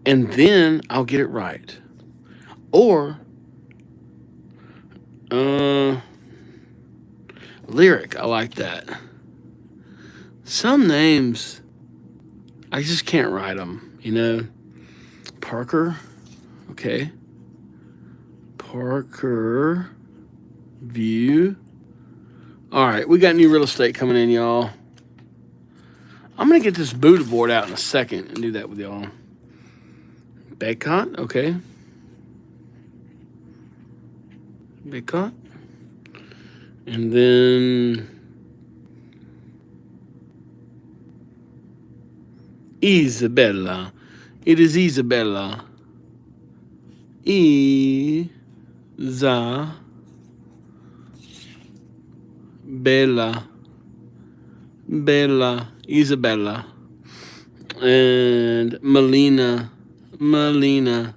And then I'll get it right. Or, lyric. I like that. Some names, I just can't write them, you know? Parker. Okay. Parker. View. All right, we got new real estate coming in, y'all. I'm going to get this Buddha board out in a second and do that with y'all. Becot, okay. Becot. And then Isabella. It is Isabella. Bella. Bella. Isabella. And Melina. Melina.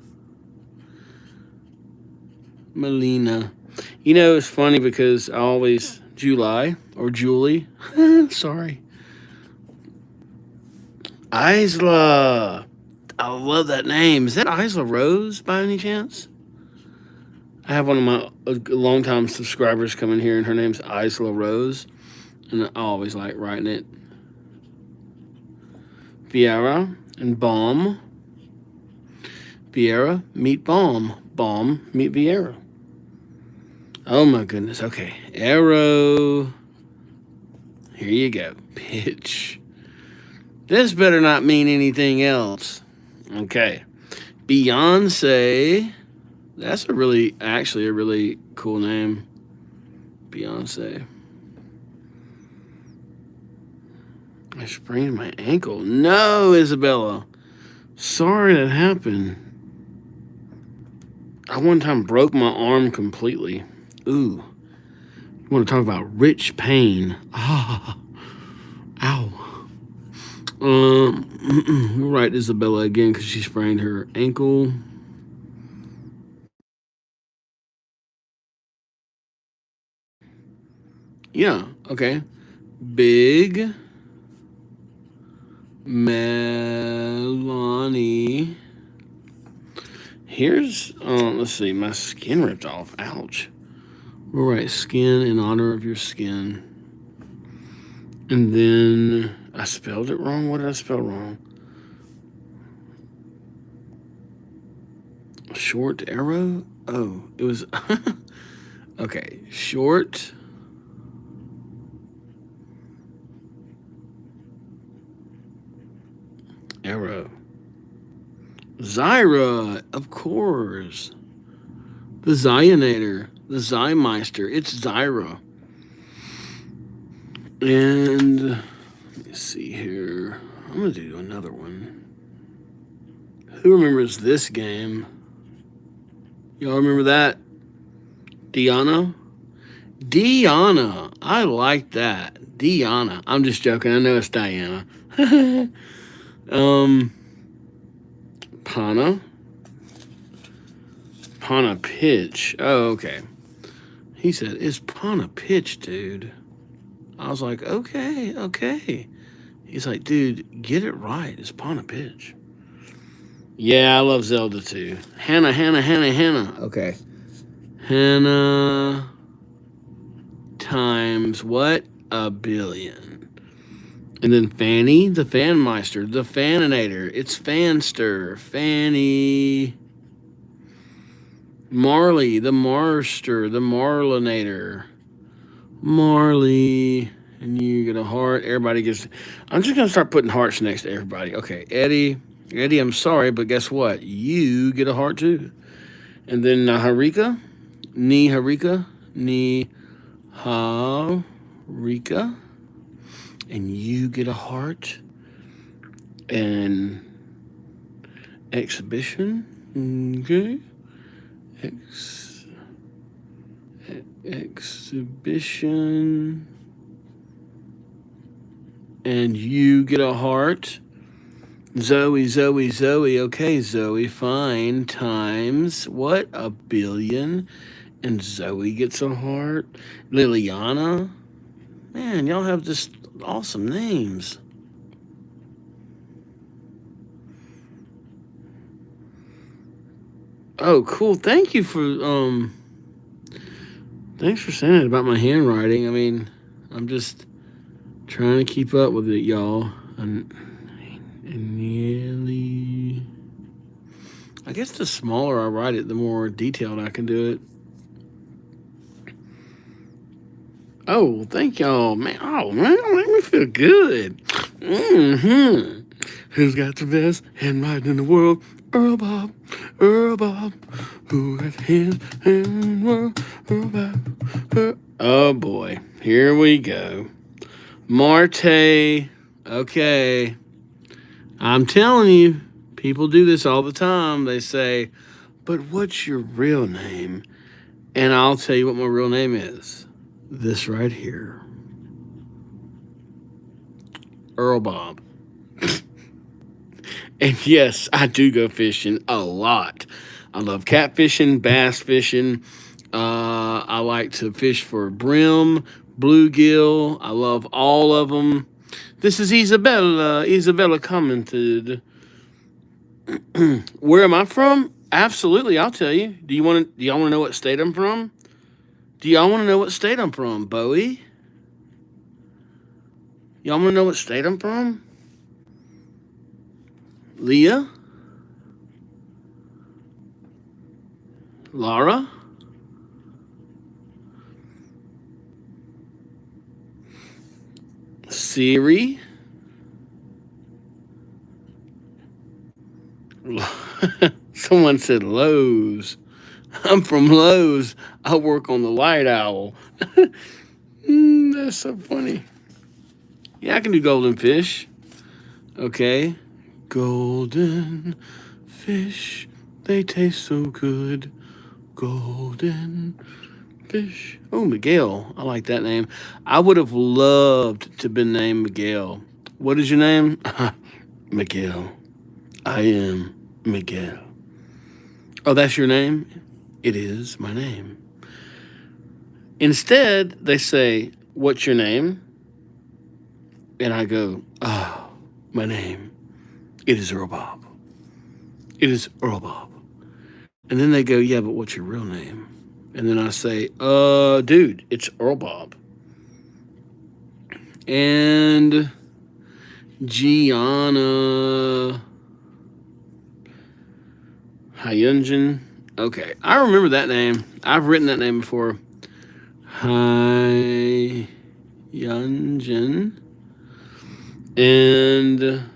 You know, it's funny because I always, July or Julie. Sorry. Isla. I love that name. Is that Isla Rose by any chance? I have one of my longtime subscribers coming here, and her name's Isla Rose, and I always like writing it. Vieira and Bomb. Vieira, meet Bomb. Bomb, meet Vieira. Oh my goodness. Okay. Arrow. Here you go. Pitch. This better not mean anything else. Okay. Beyonce. That's actually a really cool name. Beyonce. I sprained my ankle. No, Isabella. Sorry that happened. I one time broke my arm completely. Ooh. You want to talk about rich pain. Ah. Ow. We'll write Isabella again because she sprained her ankle. Yeah, okay. Big Melanie. Here's, let's see, my skin ripped off. Ouch. We'll write skin in honor of your skin. And then I spelled it wrong. What did I spell wrong? Short arrow? Oh, it was, okay, short. Arrow. Zyra, of course. The Zionator, the Zymeister. It's Zyra. And let me see here. I'm going to do another one. Who remembers this game? Y'all remember that? Diana? Diana. I like that. Diana. I'm just joking. I know it's Diana. Pana. Pana Pitch. Oh, okay. He said, it's Pana Pitch, dude. I was like, okay. He's like, dude, get it right. It's Pana Pitch. Yeah, I love Zelda too. Hannah. Okay. Hannah times what? A billion. And then Fanny, the Fanmeister, the Faninator. It's Fanster. Fanny. Marley, the Marster, the Marlinator. Marley. And you get a heart. Everybody gets... I'm just going to start putting hearts next to everybody. Okay, Eddie, I'm sorry, but guess what? You get a heart too. And then Harika. Harika. Harika. And you get a heart. And exhibition. Okay. Exhibition. And you get a heart. Zoe. Okay, Zoe, fine. Times what? A billion. And Zoe gets a heart. Liliana. Man, y'all have just awesome names. Oh, cool. Thanks for saying it about my handwriting. I mean, I'm just trying to keep up with it, y'all. And nearly... I guess the smaller I write it, the more detailed I can do it. Oh, thank y'all, man. Oh, man, make me feel good. Who's got the best handwriting in the world? Earl Bob. Who got hands in the world? Earl Bob. Oh, boy. Here we go. Marte. Okay. I'm telling you, people do this all the time. They say, but what's your real name? And I'll tell you what my real name is. This right here. Earl Bob. And yes, I do go fishing a lot. I love catfishing, bass fishing. I like to fish for brim, bluegill. I love all of them. This is Isabella. Isabella commented. Where am I from? Absolutely, I'll tell you. Do y'all want to know what state I'm from? Do y'all want to know what state I'm from, Bowie? Y'all want to know what state I'm from? Leah? Laura? Siri? Someone said Lowe's. I'm from Lowe's. I work on the Light Owl. That's so funny. Yeah, I can do golden fish. Okay. Golden fish, they taste so good. Golden fish. Oh, Miguel. I like that name. I would have loved to have been named Miguel. What is your name? Miguel. I am Miguel. Oh, that's your name? It is my name. Instead, they say, what's your name? And I go, oh, my name. It is Earl Bob. It is Earl Bob. And then they go, yeah, but what's your real name? And then I say, dude, it's Earl Bob. And Gianna Hyunjin. Okay, I remember that name. I've written that name before. Hyunjin. And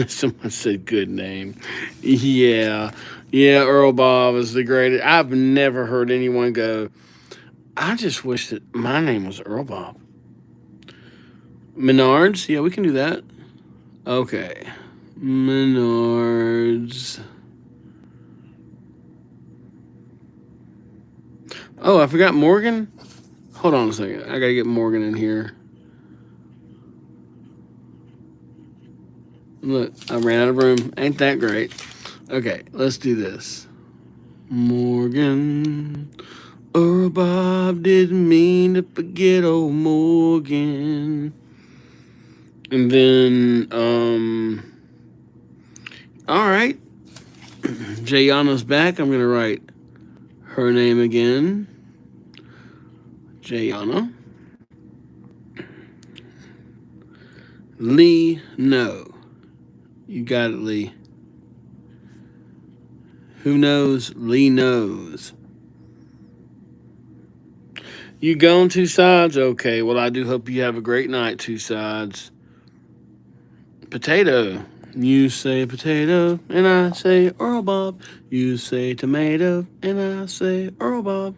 Someone said good name. Yeah. Yeah, Earl Bob is the greatest. I've never heard anyone go, I just wish that my name was Earl Bob. Menards? Yeah, we can do that. Okay. Menards. Oh, I forgot Morgan. Hold on a second. I gotta get Morgan in here. Look, I ran out of room. Ain't that great? Okay, let's do this. Morgan. Earl Bob didn't mean to forget old Morgan. And then, all right. Jayana's back. I'm going to write her name again. Jayana. Lee, no. You got it, Lee. Who knows? Lee knows. You gone, Two Sides? Okay, well, I do hope you have a great night, Two Sides. Potato. You say potato, and I say Earl Bob. You say tomato, and I say Earl Bob.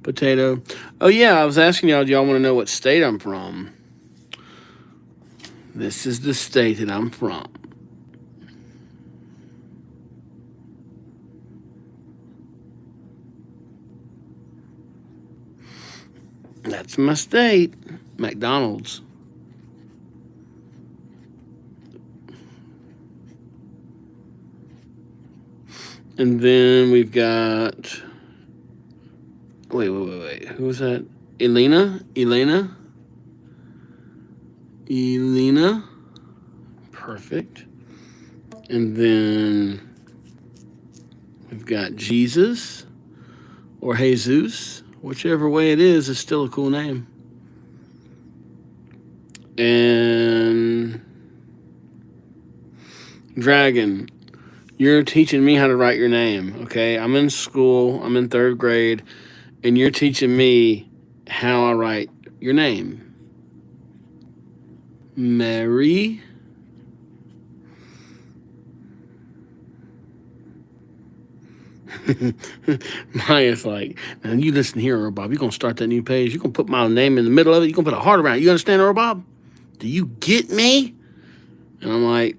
Potato. Oh, yeah, I was asking y'all, do y'all want to know what state I'm from? This is the state that I'm from. That's my state. McDonald's. And then we've got. Wait. Who was that? Elena? Perfect. And then we've got Jesus or Jesus. Whichever way it is, it's still a cool name. And Dragon. You're teaching me how to write your name, okay? I'm in school. I'm in 3rd grade. And you're teaching me how I write your name. Mary. Maya's like, now you listen here, Earl Bob. You're going to start that new page. You're going to put my name in the middle of it. You're going to put a heart around it. You understand, Earl Bob? Do you get me? And I'm like,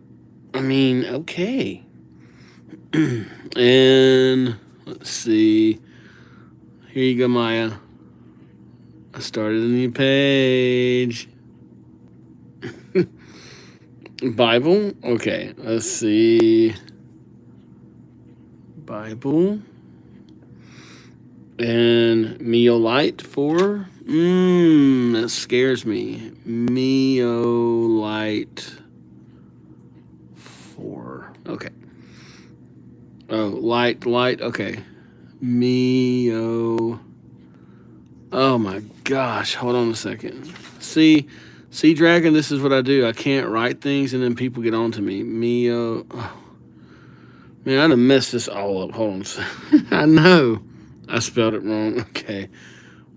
I mean, okay. And let's see. Here you go, Maya. I started a new page. Bible? Okay, let's see. Bible. And Meolite 4. That scares me. Meolite 4. Okay. Oh, light. Okay. Oh my gosh. Hold on a second. See, Dragon, this is what I do. I can't write things and then people get on to me. Oh. Man, I done messed this all up. Hold on a second. I know. I spelled it wrong. Okay.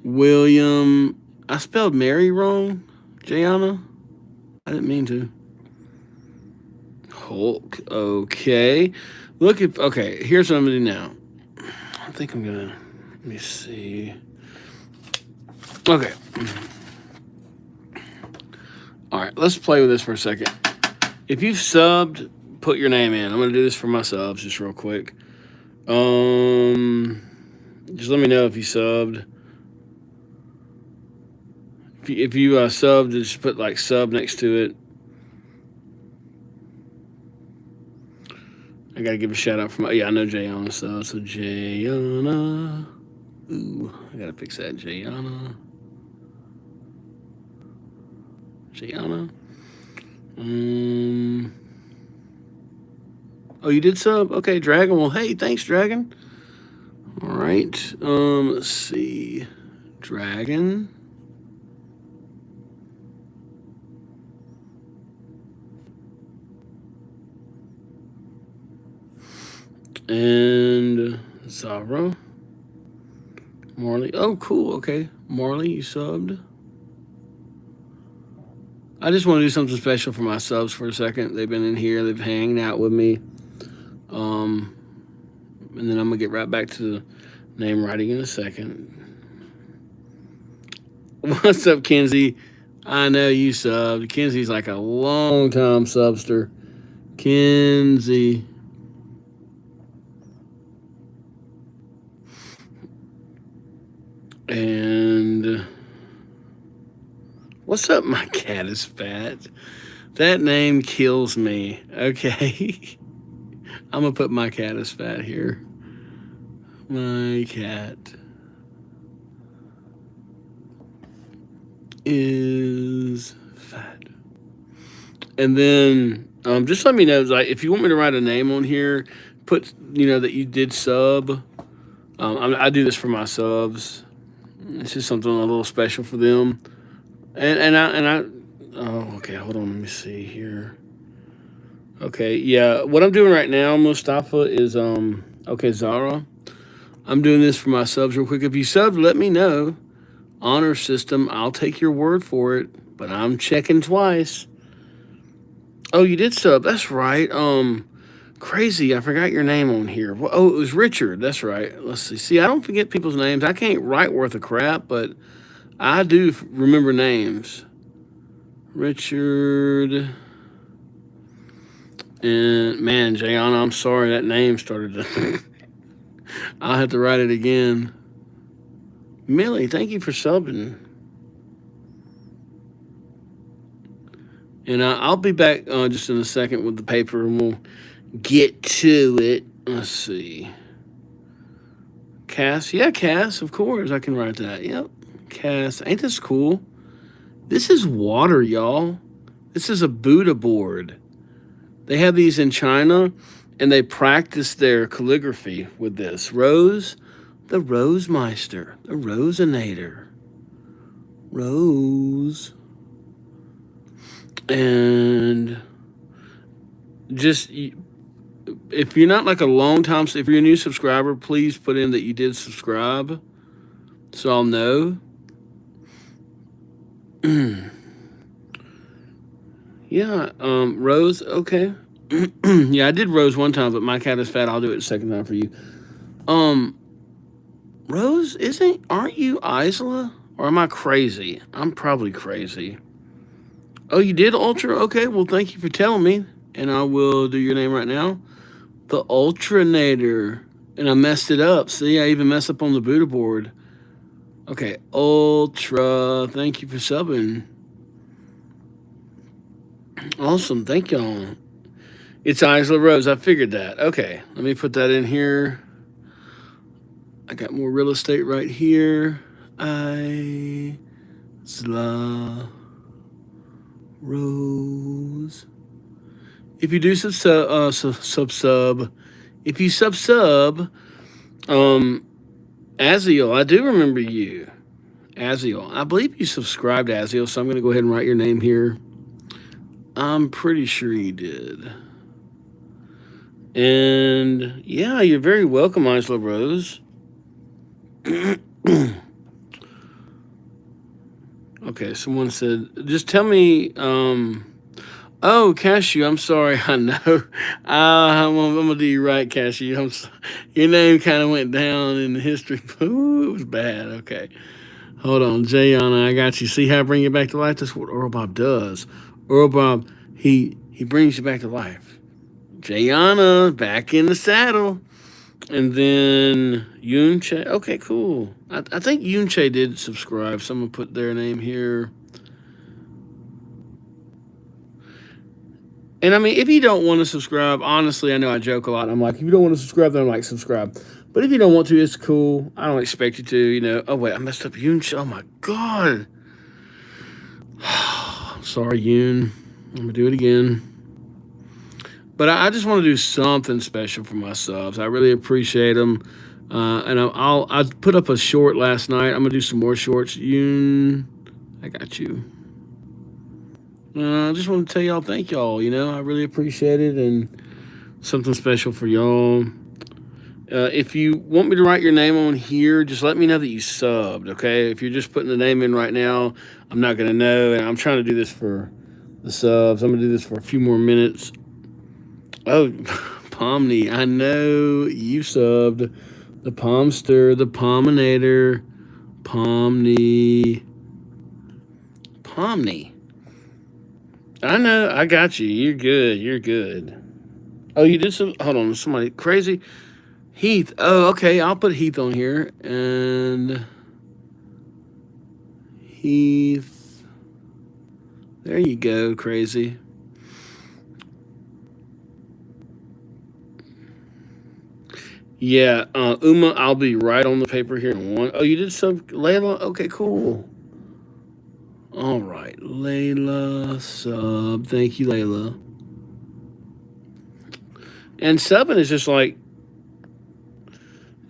William. I spelled Mary wrong. Jayana. I didn't mean to. Hulk. Okay. Okay, here's what I'm going to do now. I think I'm going to. Let me see. Okay. All right, let's play with this for a second. If you've subbed, put your name in. I'm going to do this for my subs just real quick. Just let me know if you subbed. If you subbed, just put like sub next to it. I gotta give a shout out from I know Jayana sub. So Jayana. Ooh, I gotta fix that. Jayana. Oh, you did sub? Okay, Dragon. Well, hey, thanks, Dragon. All right. Let's see. Dragon. And Zara. Marley. Oh, cool. Okay. Marley, you subbed. I just want to do something special for my subs for a second. They've been in here. They've hanging out with me. And then I'm going to get right back to the name writing in a second. What's up, Kenzie? I know you subbed. Kenzie's like a long time subster. Kenzie. And what's up? My cat is fat. That name kills me. Okay. I'm going to put my cat is fat here. My cat is fat. And then just let me know, like, if you want me to write a name on here, put, that you did sub. I do this for my subs. It's just something a little special for them. And I oh, okay, hold on, let me see here. Okay, yeah, what I'm doing right now, Mustafa, is okay, Zara. I'm doing this for my subs real quick. If you sub, let me know. Honor system, I'll take your word for it, but I'm checking twice. Oh, you did sub. That's right. Crazy. I forgot your name on here. Oh, it was Richard. That's right. Let's see. See, I don't forget people's names. I can't write worth a crap, but I do remember names. Richard. And man, Jayana, I'm sorry that name started to. I'll have to write it again. Millie, thank you for subbing. And I'll be back just in a second with the paper, and we'll get to it. Let's see. Cass. Yeah, Cass, of course. I can write that. Yep. Cass. Ain't this cool? This is water, y'all. This is a Buddha board. They have these in China, and they practice their calligraphy with this. Rose, the Rose Meister, the Rosinator. Rose. And just, if you're not like a long time, if you're a new subscriber, please put in that you did subscribe so I'll know. Yeah, Rose, okay. Yeah, I did Rose one time, but my cat is fat. I'll do it a second time for you. Rose, aren't you Isla? Or am I crazy? I'm probably crazy. Oh, you did Ultra? Okay, well, thank you for telling me. And I will do your name right now. The Ultranator. And I messed it up. See, I even messed up on the Buddha board. Okay, Ultra. Thank you for subbing. Awesome, thank y'all. It's Isla Rose. I figured that. Okay, let me put that in here. I got more real estate right here. Isla Rose. If you do sub, if you sub, Aziel, I do remember you. Aziel, I believe you subscribed, Aziel, so I'm going to go ahead and write your name here. I'm pretty sure you did. And yeah, you're very welcome, Isla Rose. Okay, someone said, just tell me, oh, Cashew, I'm sorry, I know. I'm going to do you right, Cashew. Your name kind of went down in the history. Ooh, it was bad. Okay. Hold on, Jayana, I got you. See how I bring you back to life? That's what Earl Bob does. Earl Bob, he brings you back to life. Jayana, back in the saddle. And then Yunche. Okay, cool. I think Yunche did subscribe. Someone put their name here. And I mean, if you don't want to subscribe, honestly, I know I joke a lot. I'm like, if you don't want to subscribe, then I'm like, subscribe. But if you don't want to, it's cool. I don't expect you to, Oh, wait, I messed up Yunche. Oh, my God. Sorry, Yoon. I'm going to do it again. But I just want to do something special for my subs. I really appreciate them. And I put up a short last night. I'm going to do some more shorts. Yoon, I got you. I just want to tell y'all thank y'all. I really appreciate it, and something special for y'all. If you want me to write your name on here, just let me know that you subbed, okay? If you're just putting the name in right now, I'm not going to know. And I'm trying to do this for the subs. I'm gonna do this for a few more minutes. Oh, Pomni, I know you subbed. The Pomster, the Pominator, Pomni. Pomni. I know, I got you. You're good. You're good. Oh, you did some. Hold on, somebody crazy. Heath. Oh, okay. I'll put Heath on here. And Heath. There you go, crazy. Yeah, Uma, I'll be right on the paper here in one. Oh, you did sub Layla? Okay, cool. All right, Layla sub. Thank you, Layla. And subbing is just like,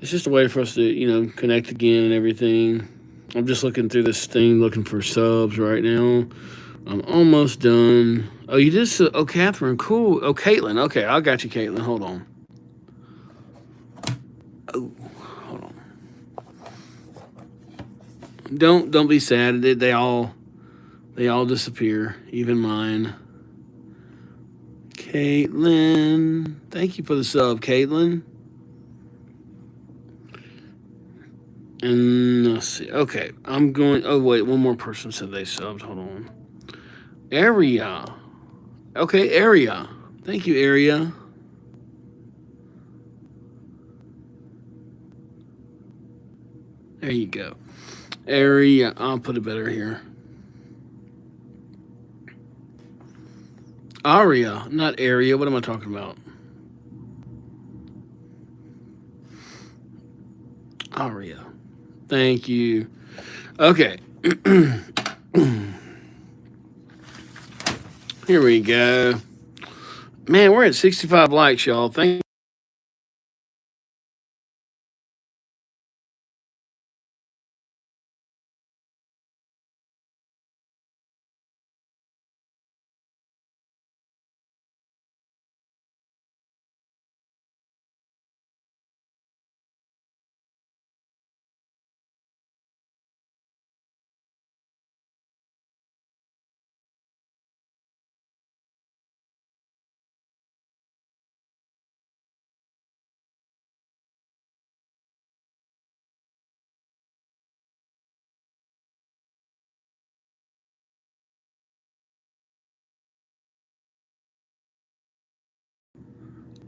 it's just a way for us to, connect again and everything. I'm just looking through this thing, looking for subs right now. I'm almost done. Oh, you did. Oh, Catherine, cool. Oh, Caitlin. Okay, I got you, Caitlin. Hold on. Oh, hold on. Don't be sad. They all disappear, even mine. Caitlin, thank you for the sub, Caitlin. And let's see. Okay, I'm going. Oh wait, one more person said they subbed. Hold on. Area. Okay, Area. Thank you, Area. There you go. Area. I'll put it better here. Aria, not area. What am I talking about? Aria. Thank you. Okay. Here we go. Man, we're at 65 likes, y'all. Thank.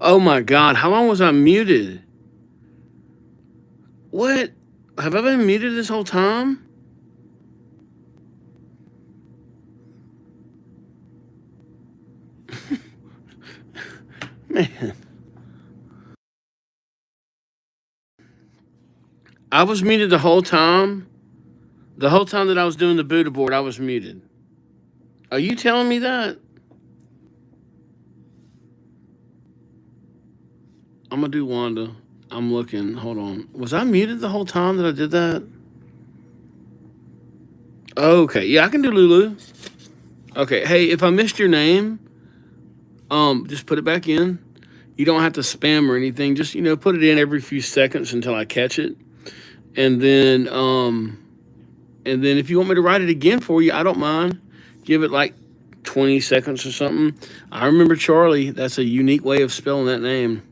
Oh my God, how long was I muted? What? Have I been muted this whole time? Man. I was muted the whole time. The whole time that I was doing the Buddha board, I was muted. Are you telling me that? I'm gonna do Wanda. I'm looking. Hold on. Was I muted the whole time that I did that? Okay. Yeah, I can do Lulu. Okay. Hey, if I missed your name, just put it back in. You don't have to spam or anything. Just put it in every few seconds until I catch it, and then if you want me to write it again for you, I don't mind. Give it like 20 seconds or something. I remember Charlie. That's a unique way of spelling that name.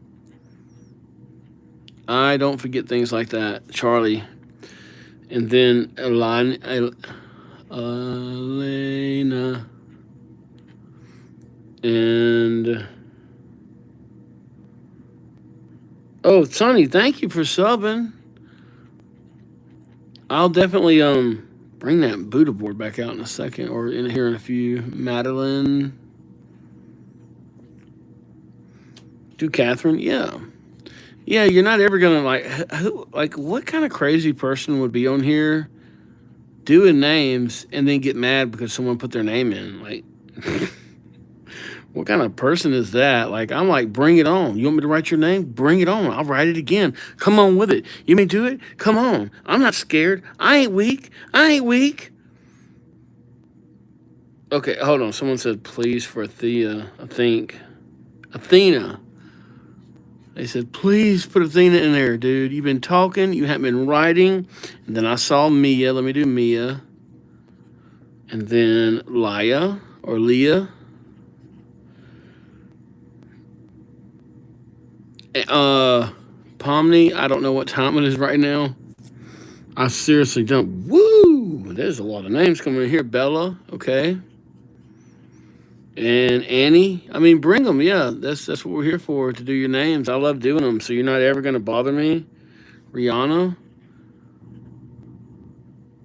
I don't forget things like that, Charlie. And then Elena. And oh, Sonny, thank you for subbing. I'll definitely bring that Buddha board back out in a second, or in here in a few. Madeline. Do Catherine? Yeah. Yeah, you're not ever gonna what kind of crazy person would be on here doing names and then get mad because someone put their name in? Like, what kind of person is that? Like, I'm like, bring it on. You want me to write your name? Bring it on. I'll write it again. Come on with it. You may do it? Come on. I'm not scared. I ain't weak. I ain't weak. Okay, hold on. Someone said please for Athea. I think. Athena. They said, please put Athena in there, dude. You've been talking. You haven't been writing. And then I saw Mia. Let me do Mia. And then Laya or Leah. Pomni, I don't know what time it is right now. I seriously don't. Woo! There's a lot of names coming in here. Bella, okay. And Annie. I mean, bring them. Yeah, that's what we're here for, to do your names. I love doing them, so you're not ever going to bother me. Rihanna.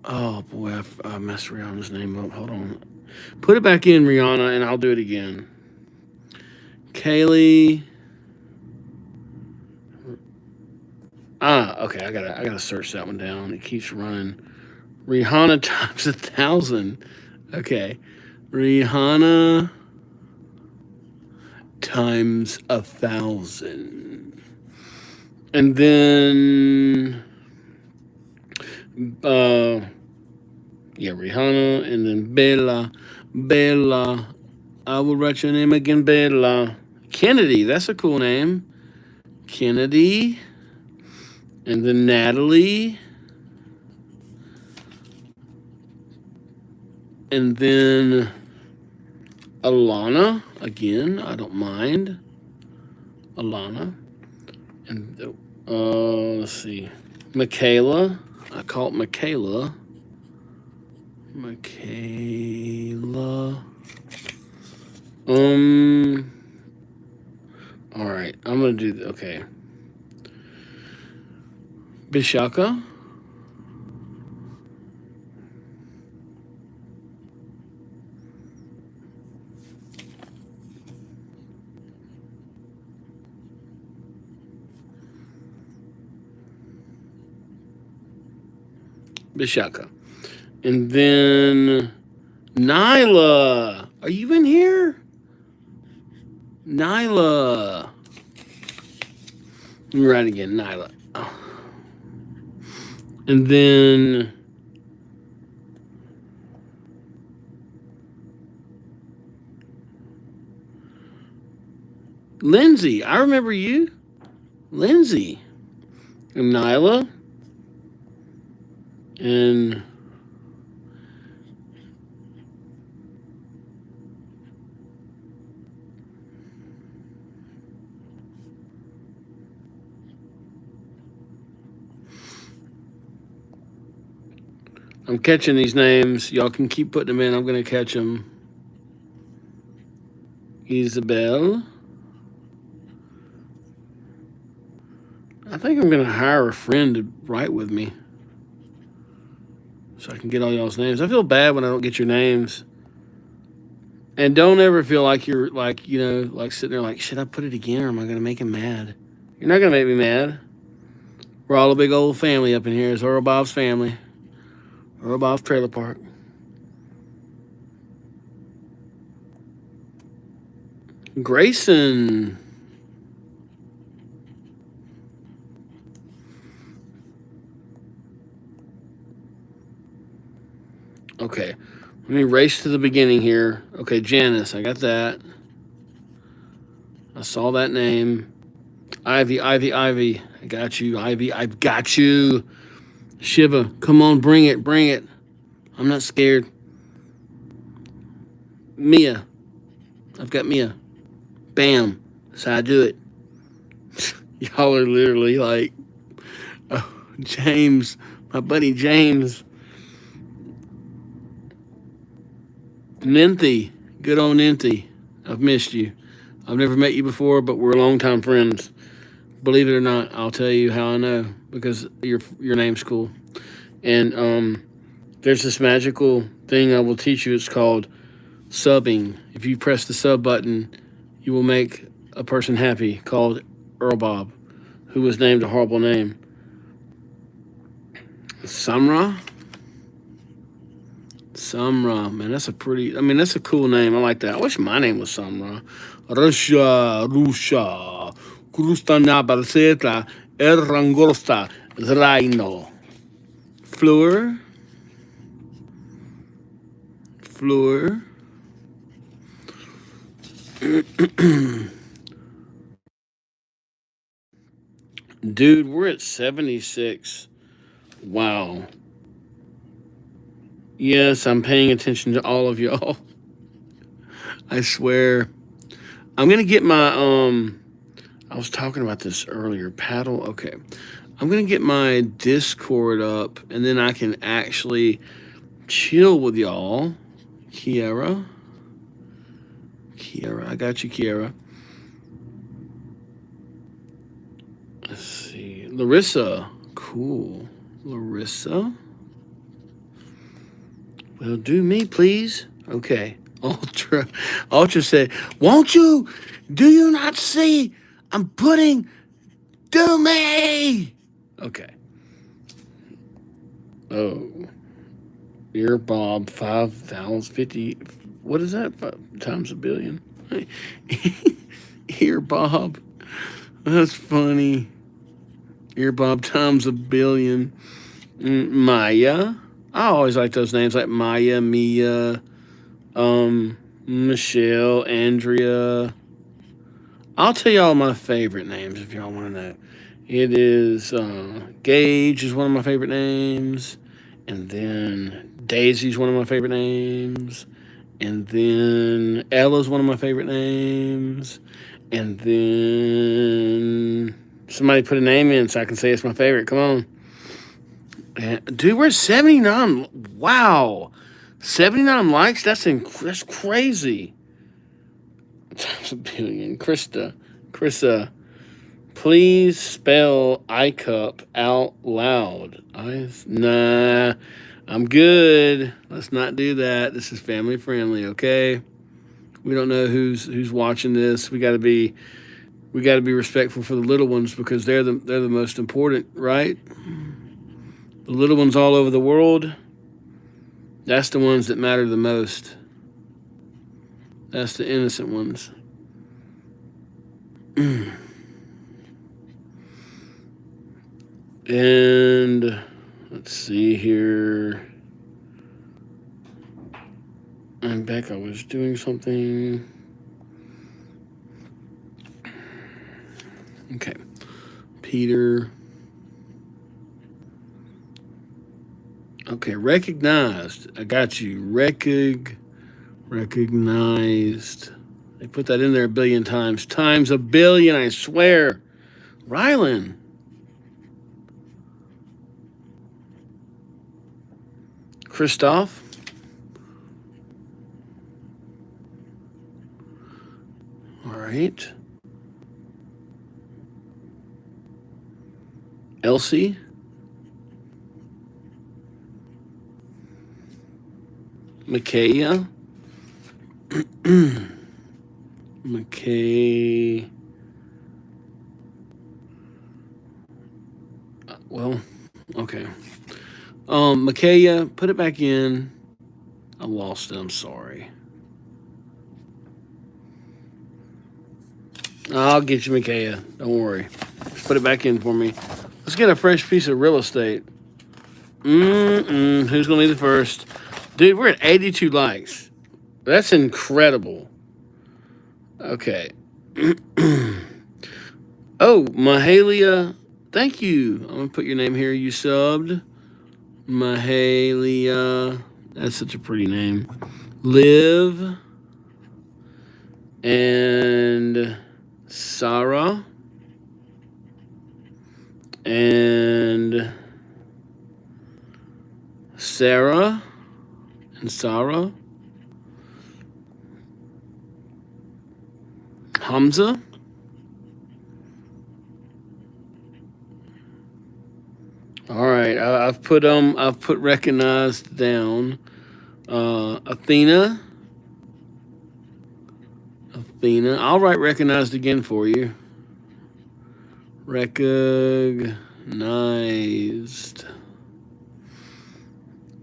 Oh, boy, I messed Rihanna's name up. Hold on. Put it back in, Rihanna, and I'll do it again. Kaylee. Okay. I gotta search that one down. It keeps running. Rihanna times 1,000. Okay. Rihanna times 1,000. And then Rihanna, and then Bella. I will write your name again, Bella. Kennedy, that's a cool name. Kennedy. And then Natalie. And then Alana. Again, I don't mind. Alana. And let's see. Michaela. I call it Michaela. All right. I'm gonna do. Okay. Bishaka. Bishaka. And then Nyla. Are you in here? Nyla. Let me write again. Nyla. Oh. And then Lindsay. I remember you. Lindsay. And Nyla. And I'm catching these names. Y'all can keep putting them in. I'm going to catch them. Isabel. I think I'm going to hire a friend to write with me so I can get all y'all's names. I feel bad when I don't get your names. And don't ever feel like you're like, like sitting there like, should I put it again or am I going to make him mad? You're not going to make me mad. We're all a big old family up in here. It's Earl Bob's family. Earl Bob's Trailer Park. Grayson. Okay. Let me race to the beginning here. Okay, Janice. I got that. I saw that name. Ivy. I got you, Ivy. I've got you. Shiva. Come on, bring it. I'm not scared. Mia. I've got Mia. Bam. That's how I do it. Y'all are literally like, oh, James. My buddy James. Ninthi. Good old Ninthi. I've missed you. I've never met you before, but we're longtime friends. Believe it or not, I'll tell you how I know, because your name's cool. And there's this magical thing I will teach you. It's called subbing. If you press the sub button, you will make a person happy, called Earl Bob, who was named a horrible name. Samra, man, that's a cool name. I like that. I wish my name was Samra. Russia, Krustana Balseta, Errangosta, Zraino. Fleur. Dude, we're at 76. Wow. Yes, I'm paying attention to all of y'all. I swear. I'm gonna get my I was talking about this earlier. Paddle. Okay. I'm gonna get my Discord up, and then I can actually chill with y'all. Kiara, I got you, Kiara. Let's see, Larissa, cool. Larissa, well, do me, please. Okay. Ultra said, "Won't you? Do you not see? I'm putting do me." Okay. Oh. Ear Bob 5,050. What is that? 5 times a billion. Ear Bob. That's funny. Ear Bob times a billion. Maya. I always like those names like Maya, Mia, Michelle, Andrea. I'll tell y'all my favorite names if y'all want to know. It is Gage is one of my favorite names. And then Daisy's one of my favorite names. And then Ella's one of my favorite names. And then somebody put a name in so I can say it's my favorite. Come on. And, dude, we're 79. Wow. 79 likes? That's crazy. Times a billion. Krista, please spell iCup out loud. Nah, I'm good. Let's not do that. This is family friendly, okay? We don't know who's watching this. We got to be respectful for the little ones because they're the most important, right? The little ones all over the world. That's the ones that matter the most. That's the innocent ones. And let's see here. I'm back. I was doing something. Okay. Peter. Okay, recognized. I got you. Recognized. They put that in there a billion times. Times a billion, I swear. Rylan. Christoph. All right. Elsie. Micaiah. McKay. Well, okay. Micaiah, put it back in. I lost it. I'm sorry. I'll get you, Micaiah. Don't worry. Just put it back in for me. Let's get a fresh piece of real estate. Who's going to be the first? Dude, we're at 82 likes. That's incredible. Okay. Oh, Mahalia. Thank you. I'm going to put your name here. You subbed. Mahalia. That's such a pretty name. Liv. And Sarah. And Sarah. And Sarah. Hamza. All right, I've put recognized down. Athena. I'll write recognized again for you. Recognized.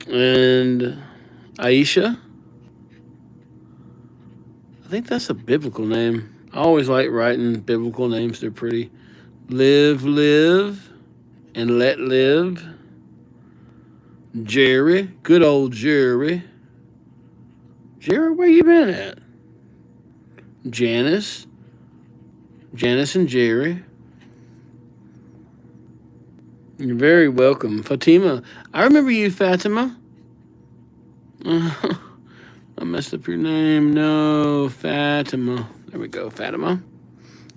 And Aisha. I think that's a biblical name. I always like writing biblical names. They're pretty. Live, and let live. Jerry, good old Jerry. Jerry, where you been at? Janice and Jerry. You're very welcome. Fatima, I remember you, Fatima. I messed up your name. No, Fatima. There we go, Fatima.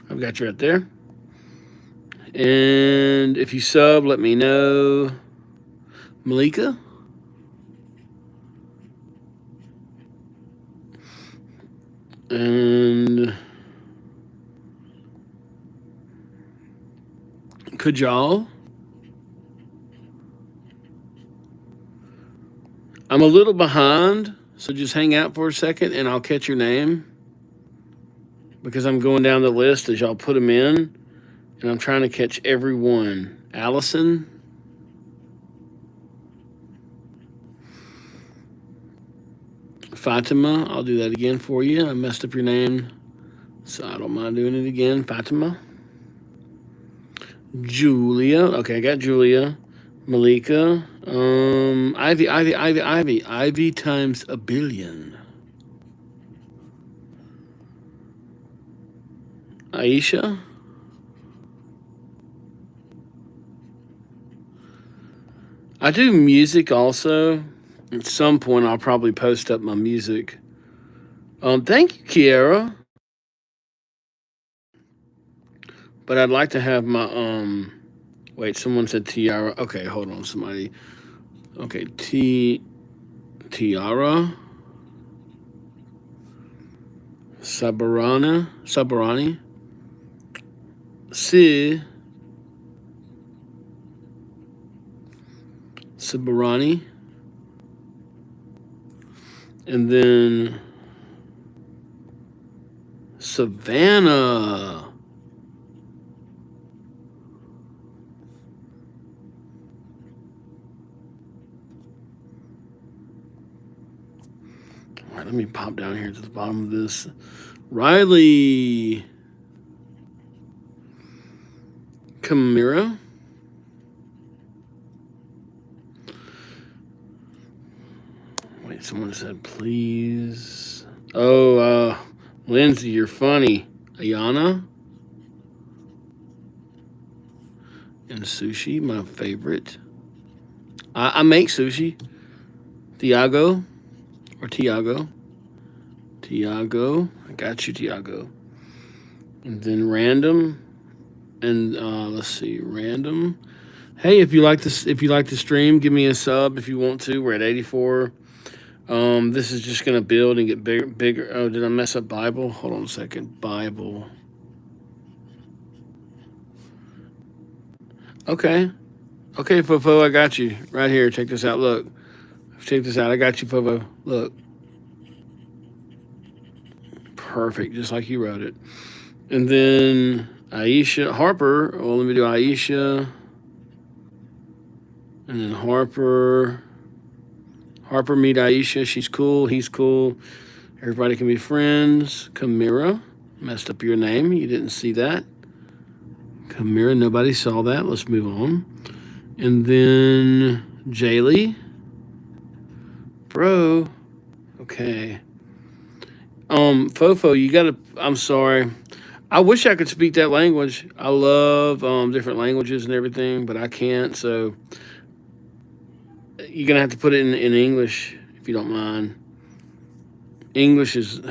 I've got you right there. And if you sub, let me know. Malika. And Kajal. I'm a little behind, so just hang out for a second and I'll catch your name. Because I'm going down the list as y'all put them in. And I'm trying to catch everyone. Allison. Fatima. I'll do that again for you. I messed up your name, so I don't mind doing it again. Fatima. Julia. Okay, I got Julia. Malika. Ivy. Ivy times a billion. Aisha. I do music also. At some point, I'll probably post up my music. Thank you, Kiara. But I'd like to have my Wait, someone said Tiara. Okay, hold on, somebody. Okay, Tiara. Sabarani. Sabarani. And then Savannah. All right, let me pop down here to the bottom of this. Riley. Camira. Wait, someone said please. Oh, Lindsay, you're funny. Ayana. And sushi, my favorite. I make sushi. Tiago. I got you, Tiago. And then random. And let's see, random. Hey, if you like this, if you like the stream, give me a sub if you want to. We're at 84. This is just gonna build and get bigger. Oh, did I mess up Bible? Hold on a second. Bible. Okay, Fofo, I got you right here. Check this out. Look, check this out. I got you, Fofo. Look, perfect, just like you wrote it. And then Aisha Harper. Well, let me do Aisha, and then Harper. Harper meet Aisha. She's cool. He's cool. Everybody can be friends. Kamira. Messed up your name. You didn't see that. Kamira. Nobody saw that. Let's move on. And then Jaylee. Bro. Okay. Fofo, you gotta. I'm sorry. I wish I could speak that language. I love different languages and everything, but I can't. So you're gonna have to put it in English if you don't mind. English is.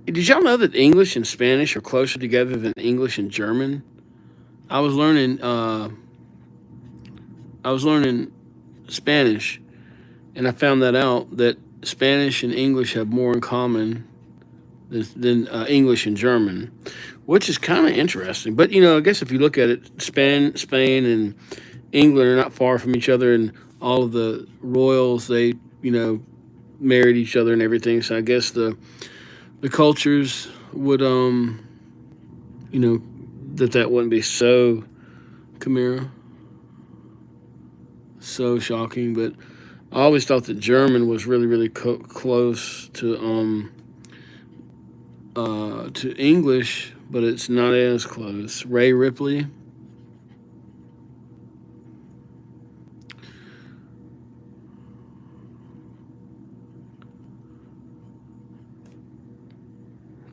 Did y'all know that English and Spanish are closer together than English and German? I was learning Spanish, and I found that out that Spanish and English have more in common than English and German, which is kind of interesting. But I guess if you look at it, Spain and England are not far from each other, and all of the royals they married each other and everything. So I guess the cultures would that wouldn't be so Kamira so shocking. But I always thought that German was really close to English, but it's not as close. Ray Ripley.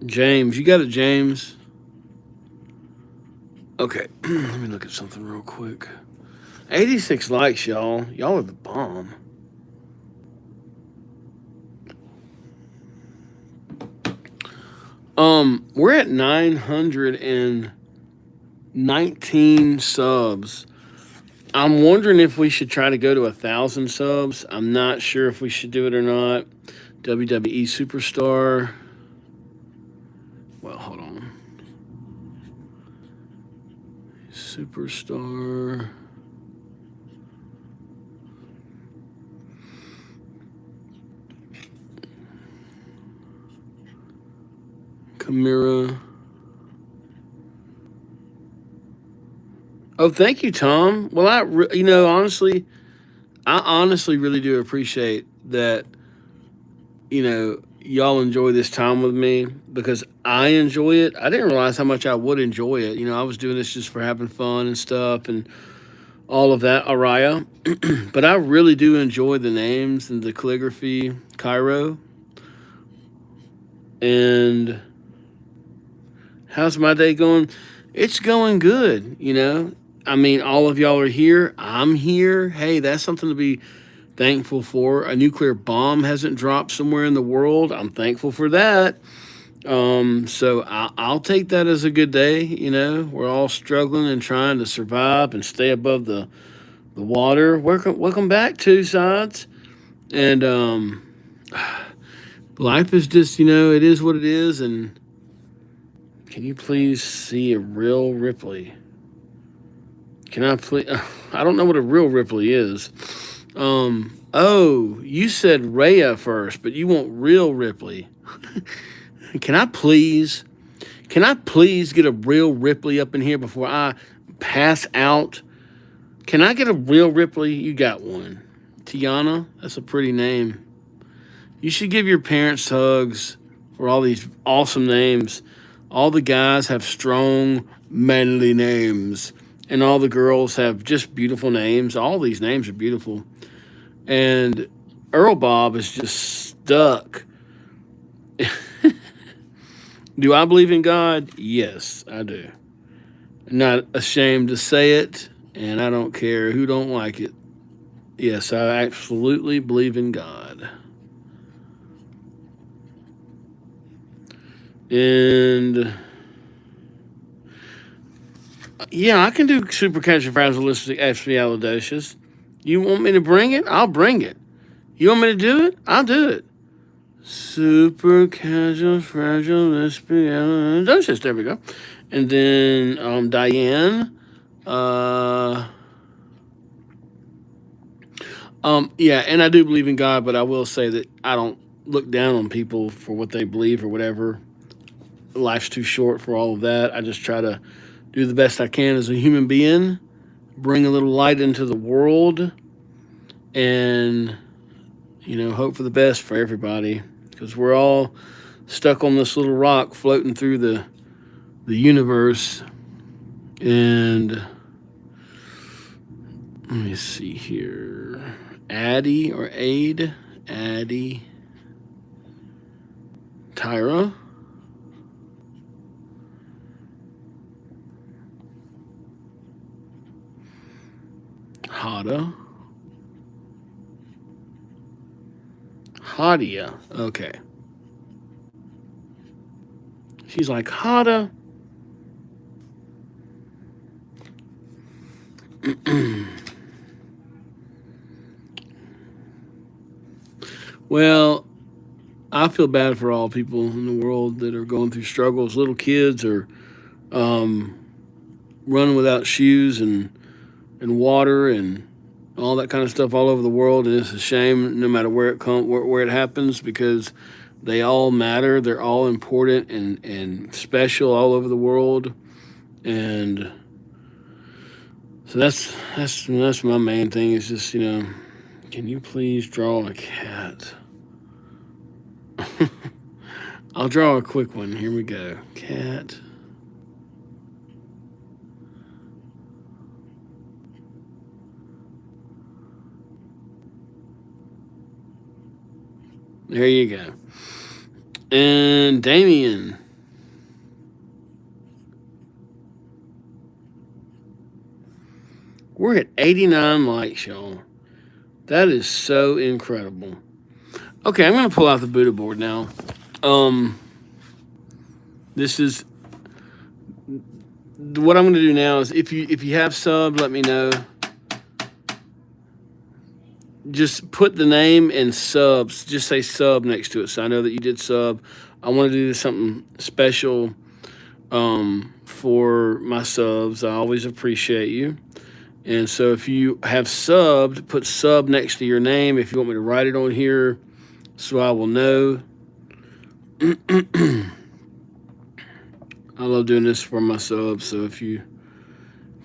James, you got it, James. Okay, let me look at something real quick. 86 likes, y'all. Y'all are the bomb. We're at 919 subs. I'm wondering if we should try to go to 1,000 subs. I'm not sure if we should do it or not. WWE Superstar. Well, hold on. Superstar. Chimera. Oh, thank you, Tom. Well, honestly, I honestly really do appreciate that, y'all enjoy this time with me because I enjoy it. I didn't realize how much I would enjoy it. I was doing this just for having fun and stuff and all of that, Araya. But I really do enjoy the names and the calligraphy, Cairo. And how's my day going? It's going good, I mean, all of y'all are here. I'm here. Hey, that's something to be thankful for. A nuclear bomb hasn't dropped somewhere in the world. I'm thankful for that. So I'll take that as a good day. We're all struggling and trying to survive and stay above the water. Welcome back, Two Sides. And life is just, it is what it is. And can you please see a real Ripley? Can I please? I don't know what a real Ripley is. Oh, you said Rhea first, but you want real Ripley. Can I please get a real Ripley up in here before I pass out? Can I get a real Ripley? You got one. Tiana, that's a pretty name. You should give your parents hugs for all these awesome names. All the guys have strong, manly names. And all the girls have just beautiful names. All these names are beautiful. And Earl Bob is just stuck. Do I believe in God? Yes, I do. I'm not ashamed to say it, and I don't care who don't like it. Yes, I absolutely believe in God. And yeah, I can do supercalifragilisticexpialidocious. You want me to bring it? I'll bring it. You want me to do it? I'll do it. Supercalifragilisticexpialidocious. There we go. And then Diane. Yeah, and I do believe in God, but I will say that I don't look down on people for what they believe or whatever. Life's too short for all of that. I just try to do the best I can as a human being, bring a little light into the world, and, hope for the best for everybody. Because we're all stuck on this little rock floating through the universe. And let me see here. Addie or Aid. Addie. Tyra. Hada. Hadia. Okay. She's like, Hada. Well, I feel bad for all people in the world that are going through struggles. Little kids are running without shoes and water and all that kind of stuff all over the world, and it's a shame no matter where it happens, because they all matter. They're all important and special all over the world, and so that's my main thing. Is just can you please draw a cat? I'll draw a quick one. Here we go. Cat. There you go. And Damien. We're at 89 likes, y'all. That is so incredible. Okay, I'm going to pull out the Buddha board now. This is what I'm going to do now. Is if you have sub, let me know. Just put the name and subs. Just say sub next to it, so I know that you did sub. I want to do something special for my subs. I always appreciate you. And so if you have subbed, put sub next to your name. If you want me to write it on here, so I will know. I love doing this for my subs. So if you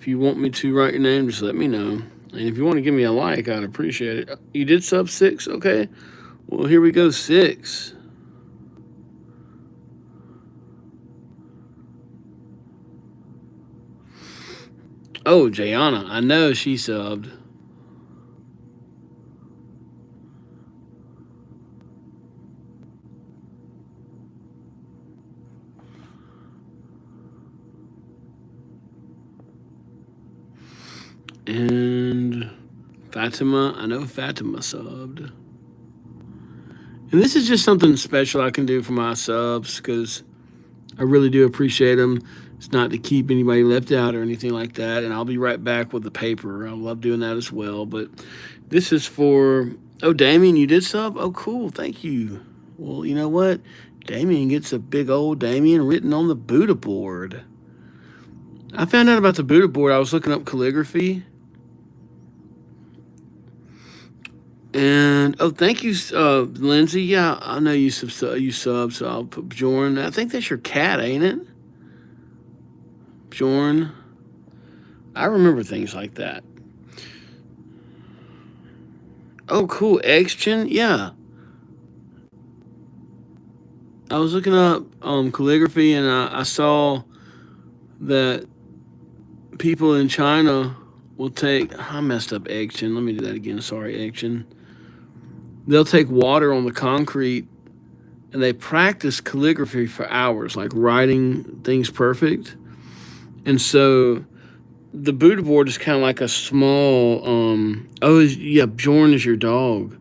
want me to write your name, just let me know. And if you want to give me a like, I'd appreciate it. You did sub 6? Okay. Well, here we go, 6. Oh, Jayana, I know she subbed. And Fatima, I know Fatima subbed. And this is just something special I can do for my subs because I really do appreciate them. It's not to keep anybody left out or anything like that. And I'll be right back with the paper. I love doing that as well. But this is for, oh, Damien, you did sub? Oh, cool. Thank you. Well, you know what? Damien gets a big old Damien written on the Buddha board. I found out about the Buddha board. I was looking up calligraphy. And oh, thank you, Lindsay. Yeah, I know you sub, so I'll put Bjorn. I think that's your cat, ain't it? Bjorn. I remember things like that. Oh, cool. Exchen? Yeah. I was looking up calligraphy, and I saw that people in China will take. I messed up Exchen. Let me do that again. Sorry, Exchen. They'll take water on the concrete and they practice calligraphy for hours, like writing things perfect. And so the Buddha board is kind of like a small. Oh, yeah, Bjorn is your dog.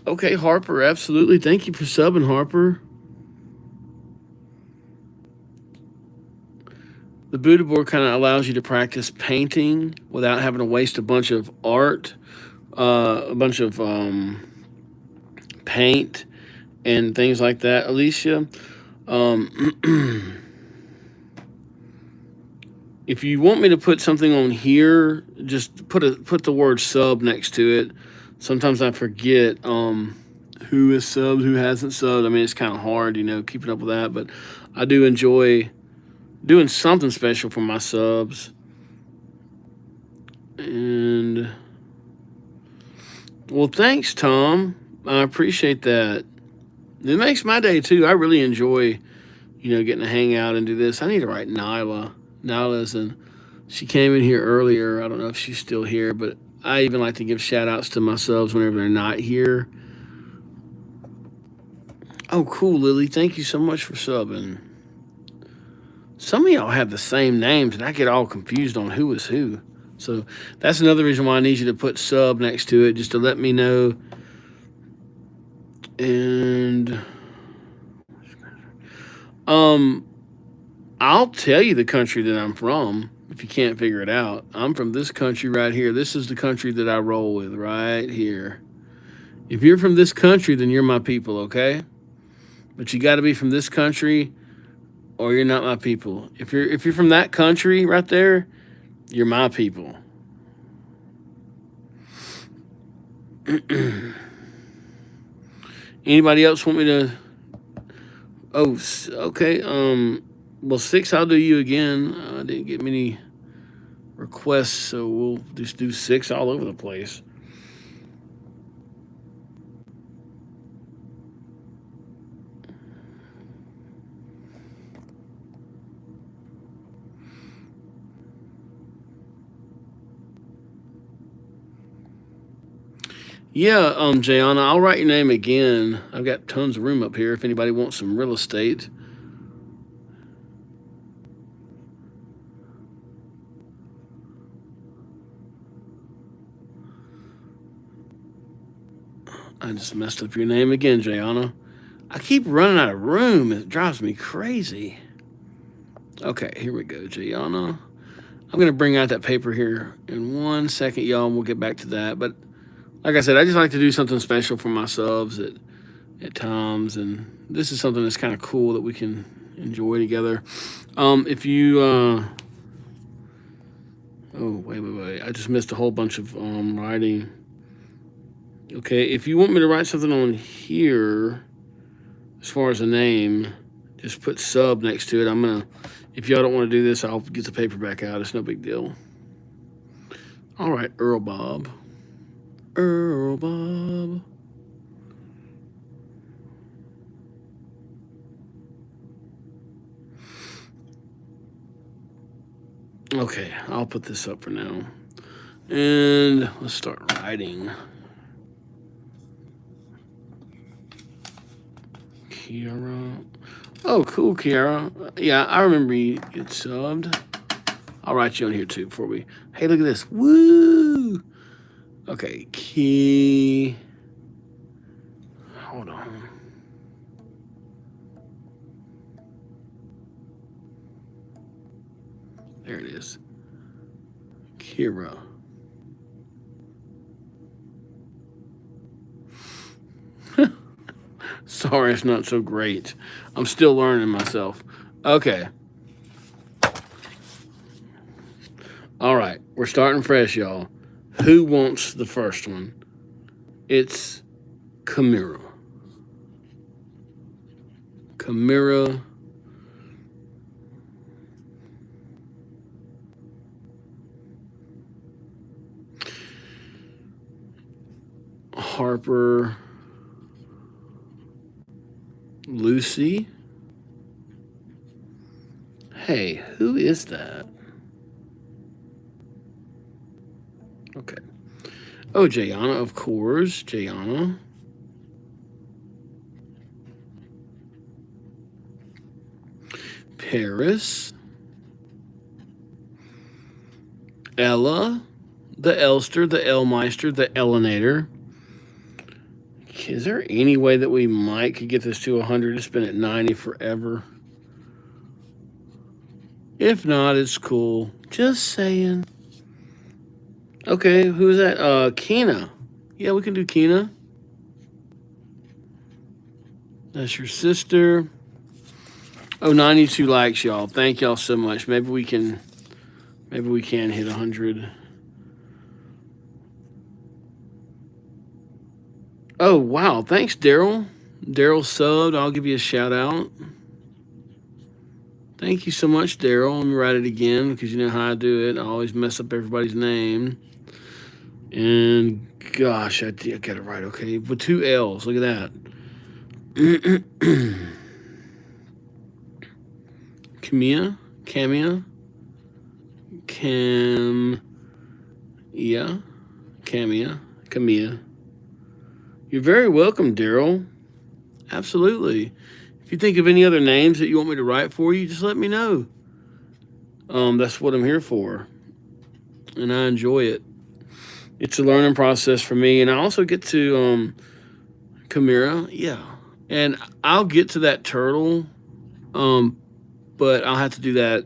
Okay, Harper, absolutely. Thank you for subbing, Harper. The Buddha board kind of allows you to practice painting without having to waste a bunch of art, a bunch of paint and things like that. Alicia, if you want me to put something on here, just put the word sub next to it. Sometimes I forget who is subbed, who hasn't subbed. I mean, it's kind of hard, keeping up with that. But I do enjoy doing something special for my subs. And well, thanks, Tom. I appreciate that. It makes my day too. I really enjoy, getting to hang out and do this. I need to write Nyla. Nyla's and she came in here earlier. I don't know if she's still here, but I even like to give shout outs to my subs whenever they're not here. Oh, cool, Lily. Thank you so much for subbing. Some of y'all have the same names, and I get all confused on who is who. So that's another reason why I need you to put sub next to it, just to let me know. And I'll tell you the country that I'm from if you can't figure it out. I'm from this country right here. This is the country that I roll with right here. If you're from this country, then you're my people, okay? But you got to be from this country or you're not my people. If you're from that country right there, you're my people. Anybody else want me to? Oh, okay. Well, 6, I'll do you again. I didn't get many requests, so we'll just do 6 all over the place. Yeah, Jayana, I'll write your name again. I've got tons of room up here if anybody wants some real estate. I just messed up your name again, Jayana. I keep running out of room. It drives me crazy. Okay, here we go, Gianna. I'm going to bring out that paper here in 1 second, y'all, and we'll get back to that. But like I said, I just like to do something special for my subs at times, and this is something that's kind of cool that we can enjoy together. If you, oh, wait. I just missed a whole bunch of writing. Okay, if you want me to write something on here, as far as a name, just put sub next to it. If y'all don't want to do this, I'll get the paper back out. It's no big deal. All right, Earl Bob. Earl Bob. Okay, I'll put this up for now. And let's start writing. Kiara. Oh, cool, Kiara. Yeah, I remember you get subbed. I'll write you on here too before we. Hey, look at this. Woo! Okay, key. Hold on. There it is. Kira. Sorry, it's not so great. I'm still learning myself. Okay. All right, we're starting fresh, y'all. Who wants the first one? It's Kamira. Kamira. Harper. Lucy. Hey, who is that? Okay. Oh, Jayana, of course. Jayana. Paris. Ella. The Elster, the Elmeister, the Elenator. Is there any way that we could get this to 100? It's been at 90 forever. If not, it's cool. Just saying. Okay, who's that? Kina. Yeah, we can do Kina. That's your sister. Oh, 92 likes, y'all. Thank y'all so much. Maybe we can hit 100. Oh, wow. Thanks, Daryl. Daryl subbed. I'll give you a shout out. Thank you so much, Daryl. Let me write it again because you know how I do it. I always mess up everybody's name. And gosh, I got it right. Okay, with 2 L's. Look at that. Camilla. Camia. You're very welcome, Daryl. Absolutely. If you think of any other names that you want me to write for you, just let me know. That's what I'm here for. And I enjoy it. It's a learning process for me. And I also get to Kamira. Yeah. And I'll get to that turtle. But I'll have to do that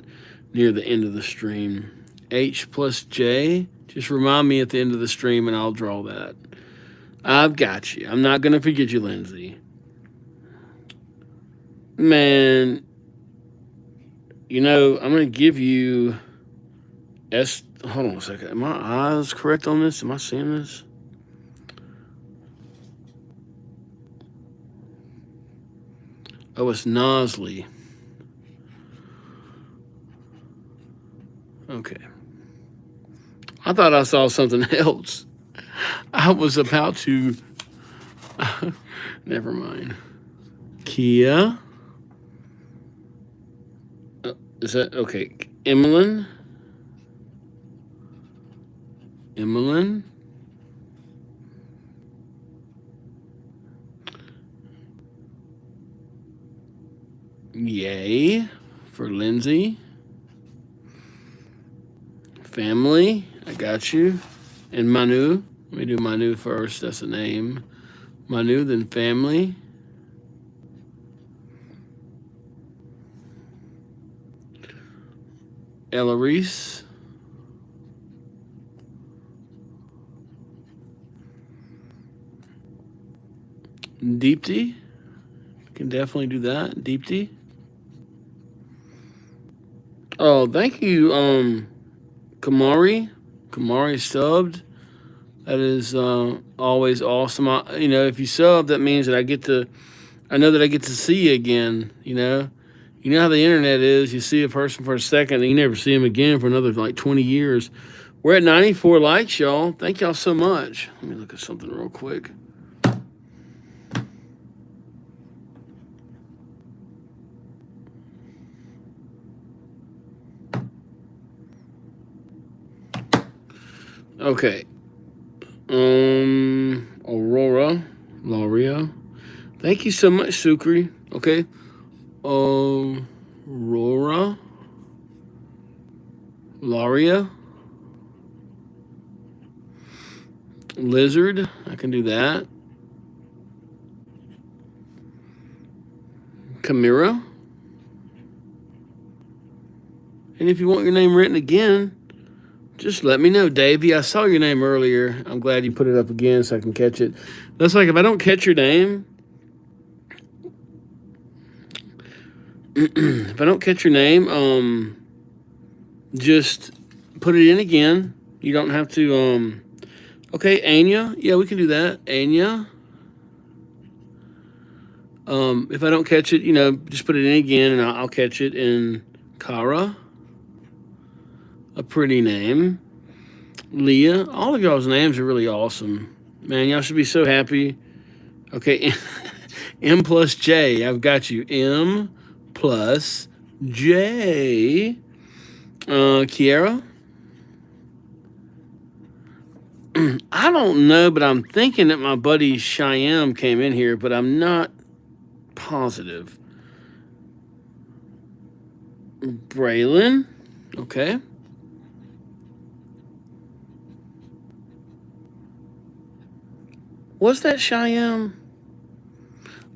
near the end of the stream. H plus J. Just remind me at the end of the stream and I'll draw that. I've got you. I'm not going to forget you, Lindsay. Man, you know, I'm going to give you S. Hold on a second. Am my eyes correct on this? Am I seeing this? Oh, it's Nosley. Okay. I thought I saw something else. I was about to. Never mind. Kia. Is that okay? Emmeline. Yay for Lindsay. Family. I got you. And Manu. Let me do Manu first. That's a name. Manu, then family. Eloise. Deepti. Can definitely do that. Deepti. Oh, thank you, Kamari. Kamari subbed. That is always awesome. If you sub, that means that I know that I get to see you again. You know how the internet is. You see a person for a second, and you never see them again for another like 20 years. We're at 94 likes, y'all. Thank y'all so much. Let me look at something real quick. Okay. Aurora, Lauria. Thank you so much, Sukri. Okay. Aurora, Lauria, Lizard. I can do that. Chimera. And if you want your name written again, just let me know, Davey. I saw your name earlier. I'm glad you put it up again so I can catch it. That's like if I don't catch your name, just put it in again. You don't have to. Okay, Anya. Yeah, we can do that. Anya. If I don't catch it, just put it in again and I'll catch it. In Kara. A pretty name. Leah. All of y'all's names are really awesome. Man, y'all should be so happy. Okay, M plus J. I've got you. M plus J. Kiara. I don't know, but I'm thinking that my buddy Cheyenne came in here, but I'm not positive. Braylon. Okay. Was that Cheyenne?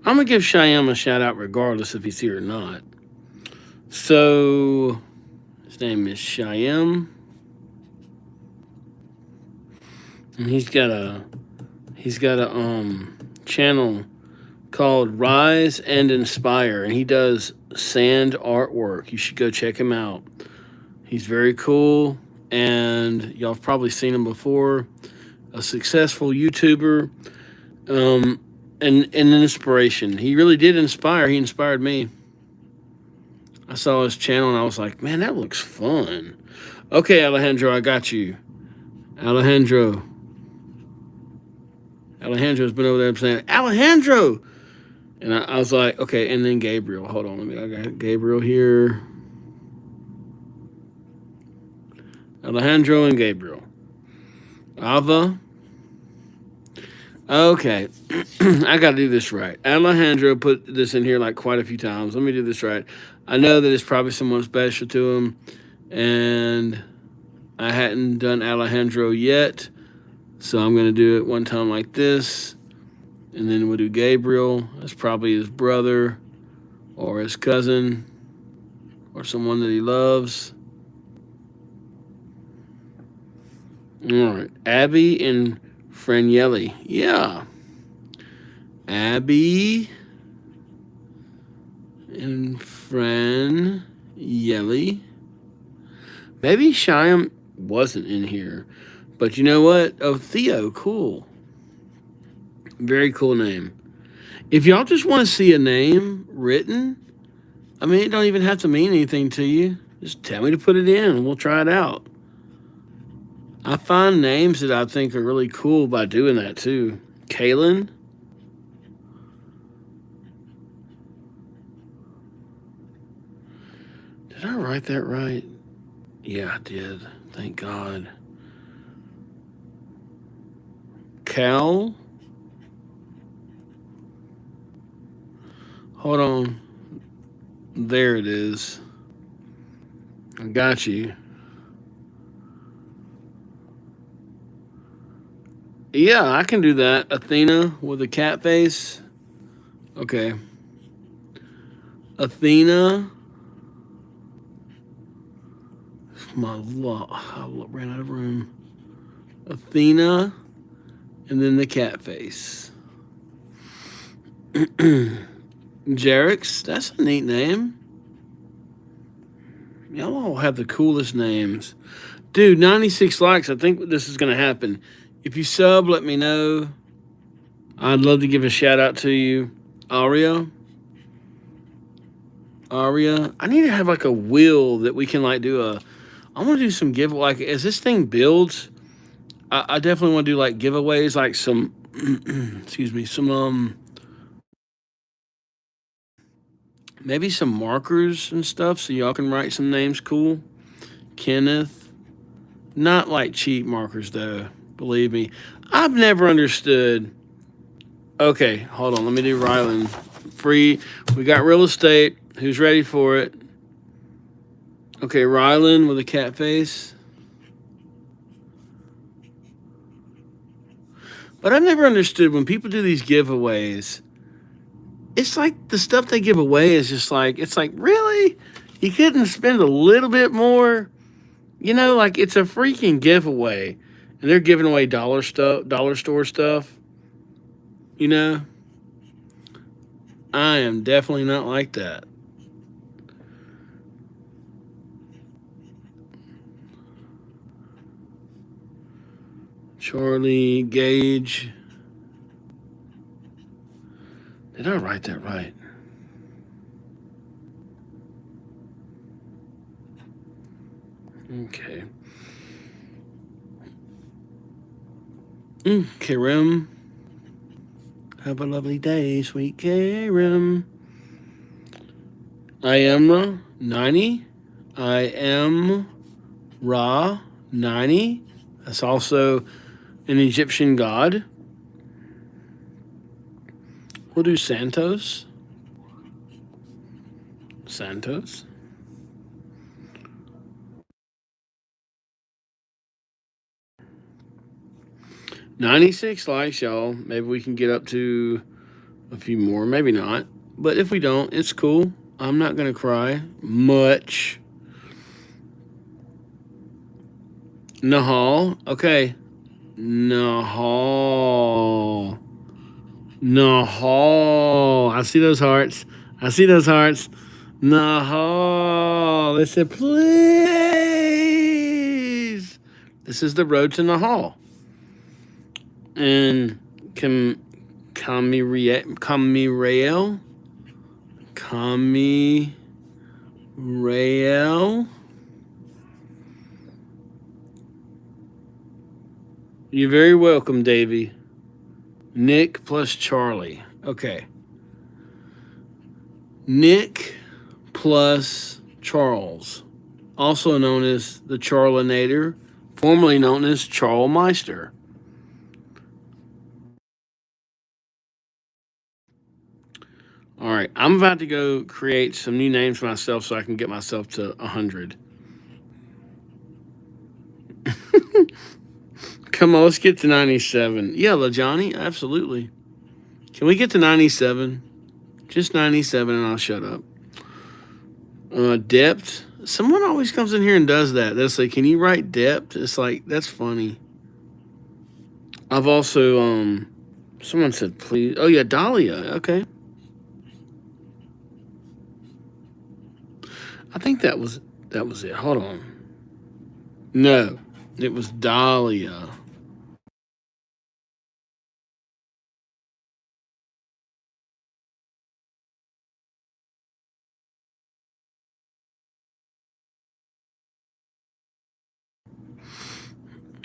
I'm going to give Cheyenne a shout out regardless if he's here or not. So, his name is Cheyenne. And he's got a channel called Rise and Inspire, and he does sand artwork. You should go check him out. He's very cool, and y'all have probably seen him before. A successful YouTuber, and an inspiration. He really did inspire. He inspired me. I saw his channel, and I was like, man, that looks fun. Okay, Alejandro, I got you. Alejandro's been over there saying, Alejandro! And I was like, okay, and then Gabriel. Hold on, I got Gabriel here. Alejandro and Gabriel. Ava. Okay. I got to do this right. Alejandro put this in here like quite a few times. Let me do this right. I know that it's probably someone special to him, and I hadn't done Alejandro yet, so I'm going to do it one time like this, and then we'll do Gabriel. That's probably his brother or his cousin or someone that he loves. All right. Abby and Franielli. Yeah. Abby and Franielli. Maybe Shyam wasn't in here. But you know what? Oh, Theo. Cool. Very cool name. If y'all just want to see a name written, I mean, it don't even have to mean anything to you. Just tell me to put it in and we'll try it out. I find names that I think are really cool by doing that too. Kaylin. Did I write that right? Yeah, I did. Thank God. Cal. Hold on. There it is. I got you. Yeah, I can do that. Athena with a cat face. Okay. Athena. My law. I ran out of room. Athena, and then the cat face. Jerix, that's a neat name. Y'all all have the coolest names. Dude, 96 likes. I think this is going to happen. If you sub, let me know. I'd love to give a shout out to you. Aria. I need to have like a wheel that we can like do a. I want to do some give like as this thing builds. I definitely want to do like giveaways, like some. excuse me, some maybe some markers and stuff, so y'all can write some names. Cool. Kenneth. Not like cheap markers though. Believe me, I've never understood. Okay, hold on. Let me do Ryland. Free. We got real estate. Who's ready for it? Okay, Ryland with a cat face. But I've never understood when people do these giveaways. It's like the stuff they give away is just like, it's like, really? You couldn't spend a little bit more? You know, like it's a freaking giveaway. And they're giving away dollar store stuff. You know? I am definitely not like that. Charlie Gage. Did I write that right? Okay. Karim. Have a lovely day, sweet Karim. I am Ra 90. I am Ra 90. That's also an Egyptian god. We'll do Santos. 96 likes, y'all. Maybe we can get up to a few more. Maybe not. But if we don't, it's cool. I'm not going to cry much. Nahal. Okay. Nahal. I see those hearts. Nahal. They said, please. This is the road to Nahal. And Camirael. You're very welcome, Davey. Nick plus Charlie. Okay. Nick plus Charles, also known as the Charlinator, formerly known as Charlmeister. All right, I'm about to go create some new names for myself so I can get myself to 100. Come on, let's get to 97. Yeah, LaJohnny, absolutely. Can we get to 97? Just 97 and I'll shut up. Depth. Someone always comes in here and does that. They'll say, can you write depth? It's like, that's funny. I've also, someone said, please. Oh, yeah, Dahlia. Okay. I think that was it. Hold on. No, it was Dahlia.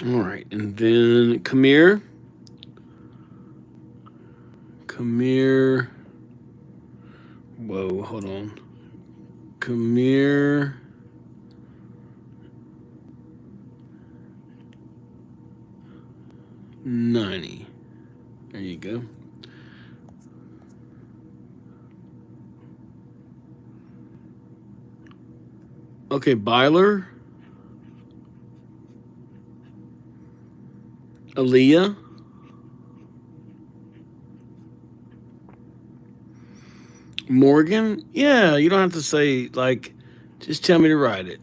All right, and then Kamir. Whoa, hold on. Kamir. $90. There you go. Okay, Byler. Aaliyah. Morgan. Yeah, you don't have to say, like, just tell me to write it.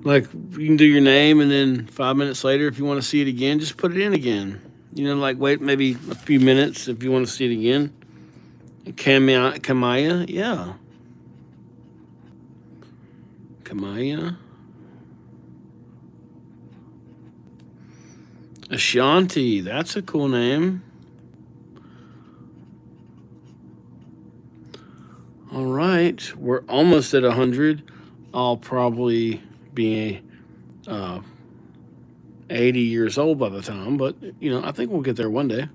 Like, you can do your name, and then 5 minutes later, if you want to see it again, just put it in again. You know, like wait maybe a few minutes if you want to see it again. Kamaya, yeah. Kamaya. Ashanti, that's a cool name. All right, we're almost at 100. I'll probably be 80 years old by the time, but you know, I think we'll get there one day.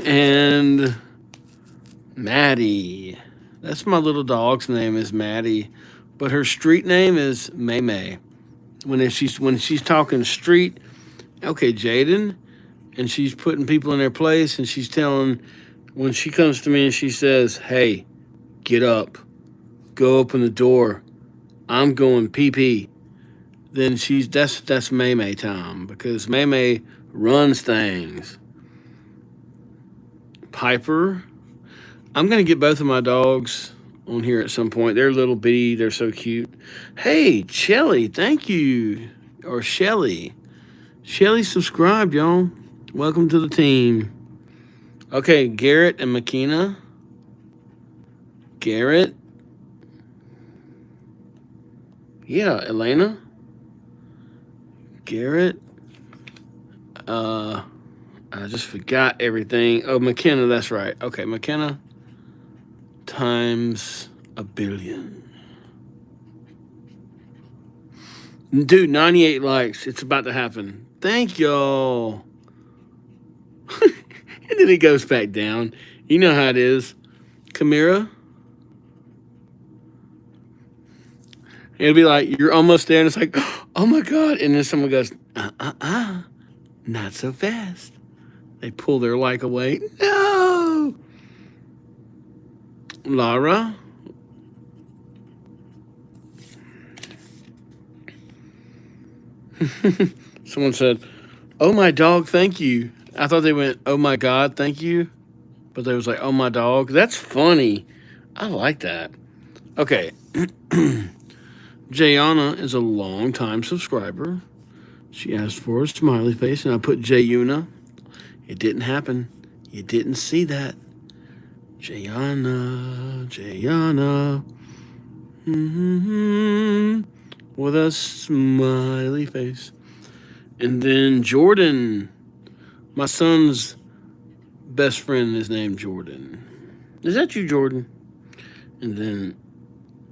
And Maddie, that's my little dog's name is Maddie, but her street name is May May. When she's talking street, okay, Jaden, and she's putting people in their place, and she's telling, when she comes to me and she says, "Hey, get up, go open the door, I'm going pee pee," then that's May May time, because May May runs things. Piper, I'm gonna get both of my dogs on here at some point. They're little bitty, they're so cute. Hey, Shelly, thank you. Or Shelly. Shelly subscribed, y'all. Welcome to the team. Okay, Garrett and Makina. Garrett. Yeah, Elena. Garrett. I just forgot everything. Oh, McKenna, that's right. Okay, McKenna times 1,000,000,000. Dude, 98 likes. It's about to happen. Thank y'all. And then he goes back down. You know how it is. Kamira. It'll be like, you're almost there, and it's like, oh my God. And then someone goes, not so fast. They pull their like away. No. Lara. Someone said, "Oh my dog, thank you." I thought they went, "Oh my God, thank you," but they was like, "Oh my dog." That's funny. I like that. Okay. Jayana is a long-time subscriber. She asked for a smiley face, and I put Jayuna. It didn't happen. You didn't see that. Jayana. With a smiley face. And then Jordan. My son's best friend is named Jordan. Is that you, Jordan? And then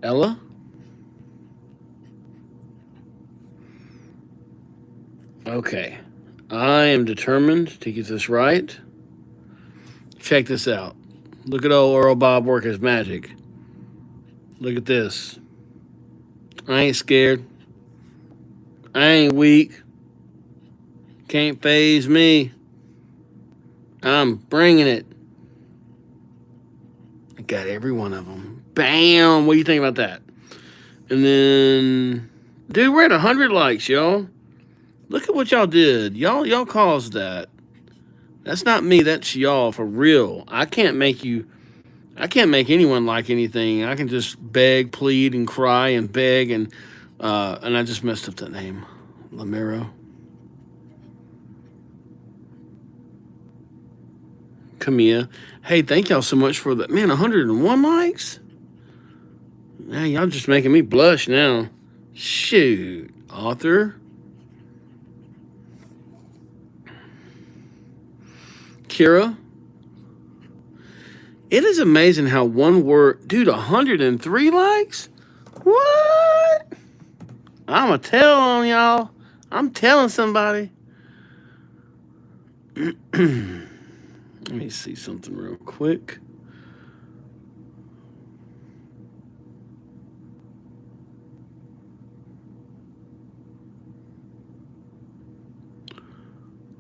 Ella. Okay. I am determined to get this right. Check this out. Look at old Earl Bob work his magic. Look at this. I ain't scared. I ain't weak. Can't phase me. I'm bringing it. I got every one of them. Bam! What do you think about that? And then, dude, we're at 100 likes, y'all. Look at what y'all did. Y'all caused that. That's not me. That's y'all for real. I can't make anyone like anything. I can just beg, plead, and cry and beg, and I just messed up that name. Lamero. Camilla. Hey, thank y'all so much for that. Man, 101 likes? Man, y'all just making me blush now. Shoot. Author. Kira. It is amazing how one word... Dude, 103 likes? What? I'm going to tell on y'all. I'm telling somebody. Let me see something real quick.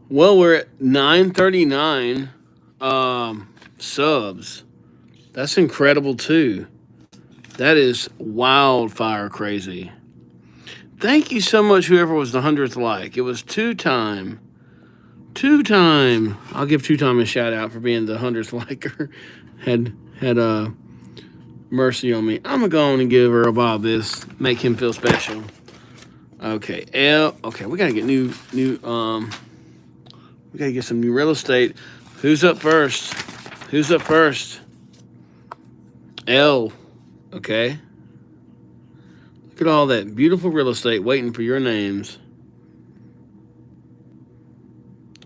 Well, we're at 939 subs. That's incredible, too. That is wildfire crazy. Thank you so much, whoever was the 100th like. It was two-time. I'll give two-time a shout-out for being the 100th liker. Had Mercy on me. I'm going to go on and give Earl Bob this. Make him feel special. Okay, L. Okay, we got to get we got to get some new real estate. Who's up first? Who's up first? L. Okay. Look at all that beautiful real estate waiting for your names.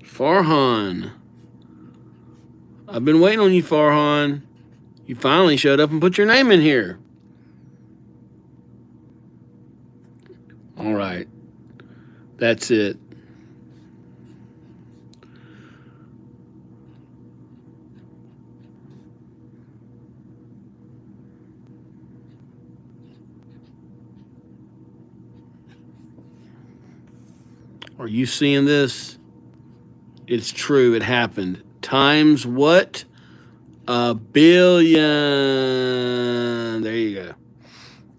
Farhan. I've been waiting on you, Farhan. You finally showed up and put your name in here. All right. That's it. Are you seeing this? It's true. It happened. Times what? 1 billion. There you go.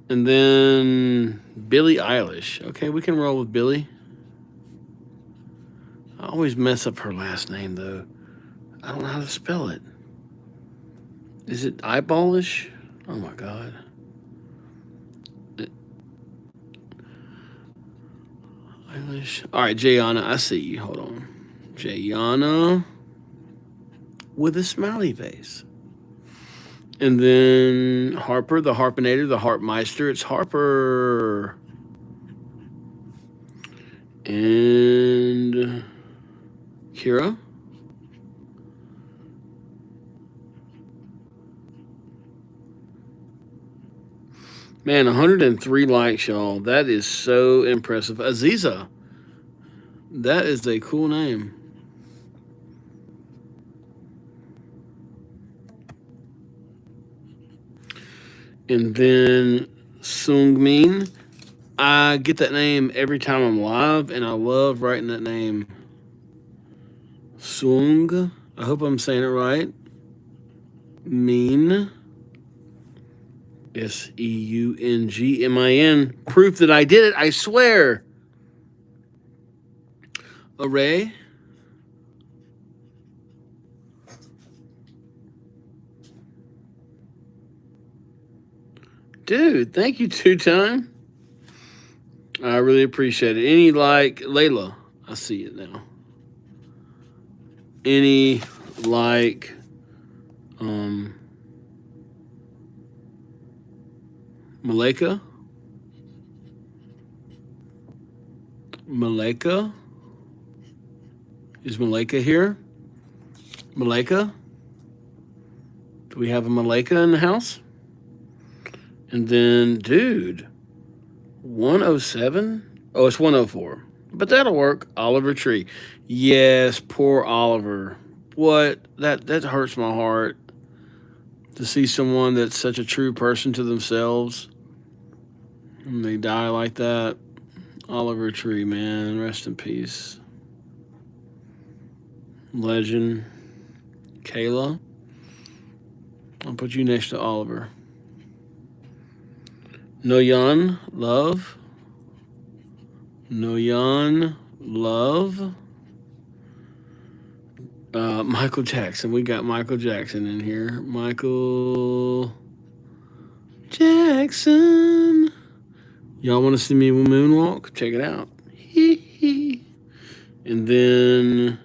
And then Billie Eilish. Okay, we can roll with Billie. I always mess up her last name, though. I don't know how to spell it. Is it eyeballish? Oh, my God. Eilish. All right, Jayana, I see you. Hold on. Jayana with a smiley face. And then Harper, the Harpinator, the Harpmeister. It's Harper. And Kira. Man, 103 likes, y'all. That is so impressive. Aziza. That is a cool name. And then Sungmin. I get that name every time I'm live, and I love writing that name. Sung. I hope I'm saying it right. Min. Seungmin. Proof that I did it, I swear. Array. Dude, thank you, two-time. I really appreciate it. Any like Layla? I see it now. Any like Malika? Malika? Is Malika here? Malika? Do we have a Malika in the house? And then, dude, 107? Oh, it's 104. But that'll work. Oliver Tree. Yes, poor Oliver. What? That hurts my heart to see someone that's such a true person to themselves and they die like that. Oliver Tree, man. Rest in peace. Legend. Kayla. I'll put you next to Oliver. Noyan Love. Noyan Love. Michael Jackson. We got Michael Jackson in here. Michael Jackson. Y'all want to see me moonwalk? Check it out. And then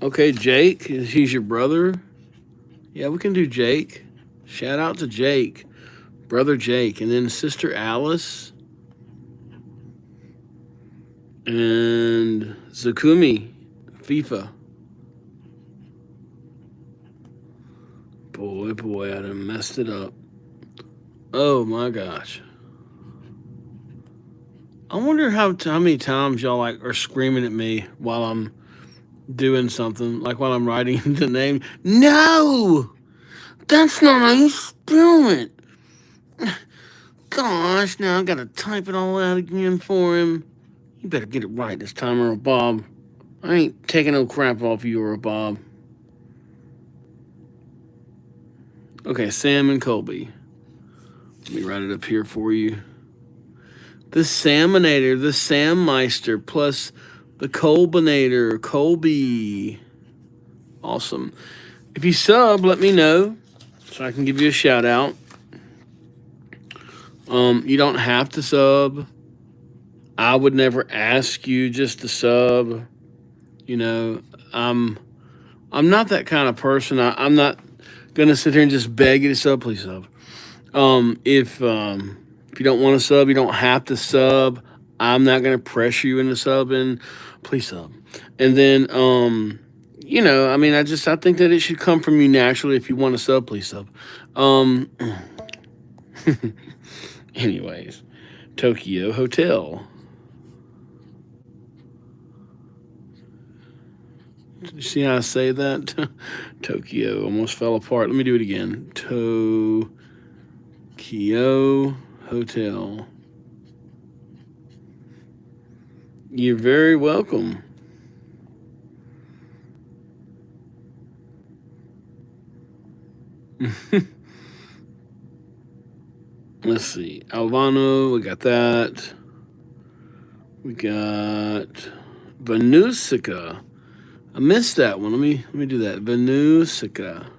okay, Jake. He's your brother. Yeah, we can do Jake. Shout out to Jake. Brother Jake. And then Sister Alice. And Zakumi. FIFA. Boy, I done messed it up. Oh my gosh. I wonder how many times y'all like are screaming at me while I'm doing something, like while I'm writing the name. No! That's not how you spell it. Gosh, now I gotta type it all out again for him. You better get it right this time, Earl Bob. I ain't taking no crap off you, Earl Bob. Okay, Sam and Colby. Let me write it up here for you. The Salmonator, the Sam Meister, plus The Colbinator, Colby. Awesome. If you sub, let me know so I can give you a shout out. You don't have to sub. I would never ask you just to sub. You know, I'm not that kind of person. I'm not gonna sit here and just beg you to sub. Please sub. If you don't want to sub, you don't have to sub. I'm not gonna pressure you into subbing. Please sub. And then I mean, I think that it should come from you naturally. If you want to sub, please sub. Anyways, Tokyo Hotel. Did you see how I say that? Tokyo almost fell apart. Let me do it again. Tokyo Hotel. You're very welcome. Let's see. Alvano, we got that. We got Venusica. I missed that one. Let me do that. Venusica.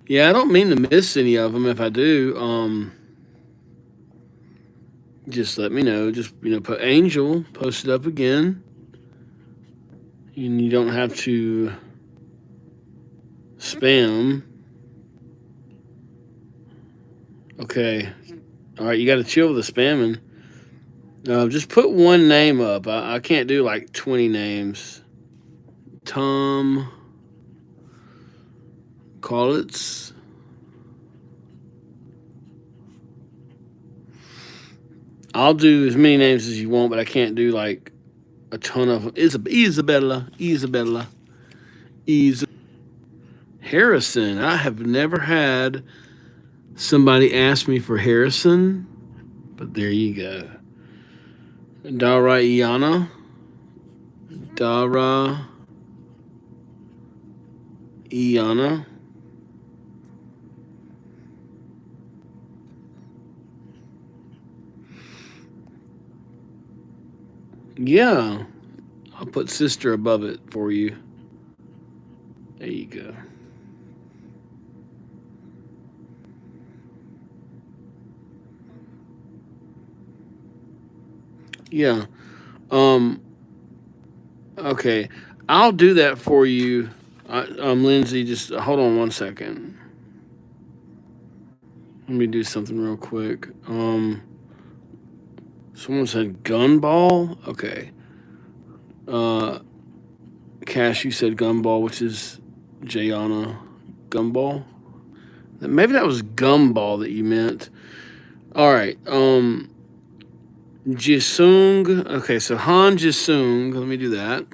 Yeah, I don't mean to miss any of them. If I do, just let me know. Just put Angel, post it up again, and you don't have to spam. Okay, all right. You got to chill with the spamming. Just put one name up. I can't do like 20 names. Tom Collins. I'll do as many names as you want, but I can't do like a ton of them. Isabella. Harrison. I have never had somebody ask me for Harrison, but there you go. Dara Iana. Yeah. I'll put sister above it for you. There you go. Yeah. Okay. I'll do that for you. Lindsay, just hold on one second. Let me do something real quick. Someone said Gunball. Okay. Cash, you said Gumball, which is Jayana Gumball. Maybe that was Gumball that you meant. All right. Jisung. Okay, so Han Jisung. Let me do that.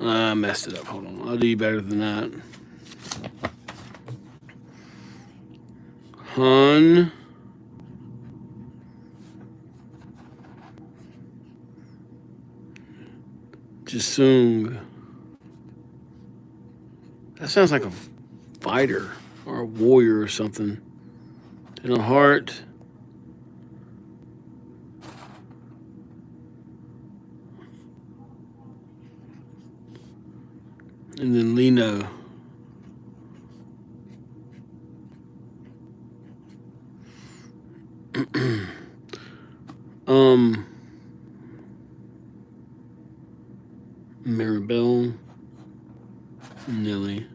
I messed it up. Hold on. I'll do you better than that. Han Jisung. That sounds like a fighter or a warrior or something. In a heart. And then Lino. Maribel. Nelly.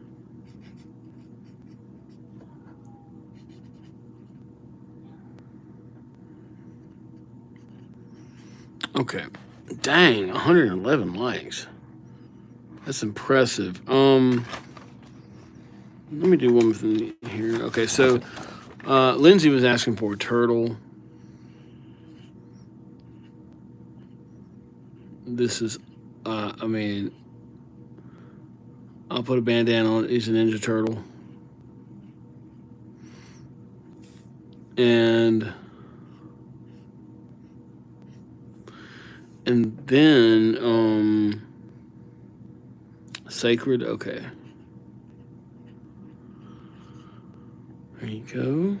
Okay. Dang, 111 likes. That's impressive. Let me do one thing here. Okay, so Lindsay was asking for a turtle. This is, I mean, I'll put a bandana on it. He's a Ninja Turtle. And then, Sacred, okay. There you go.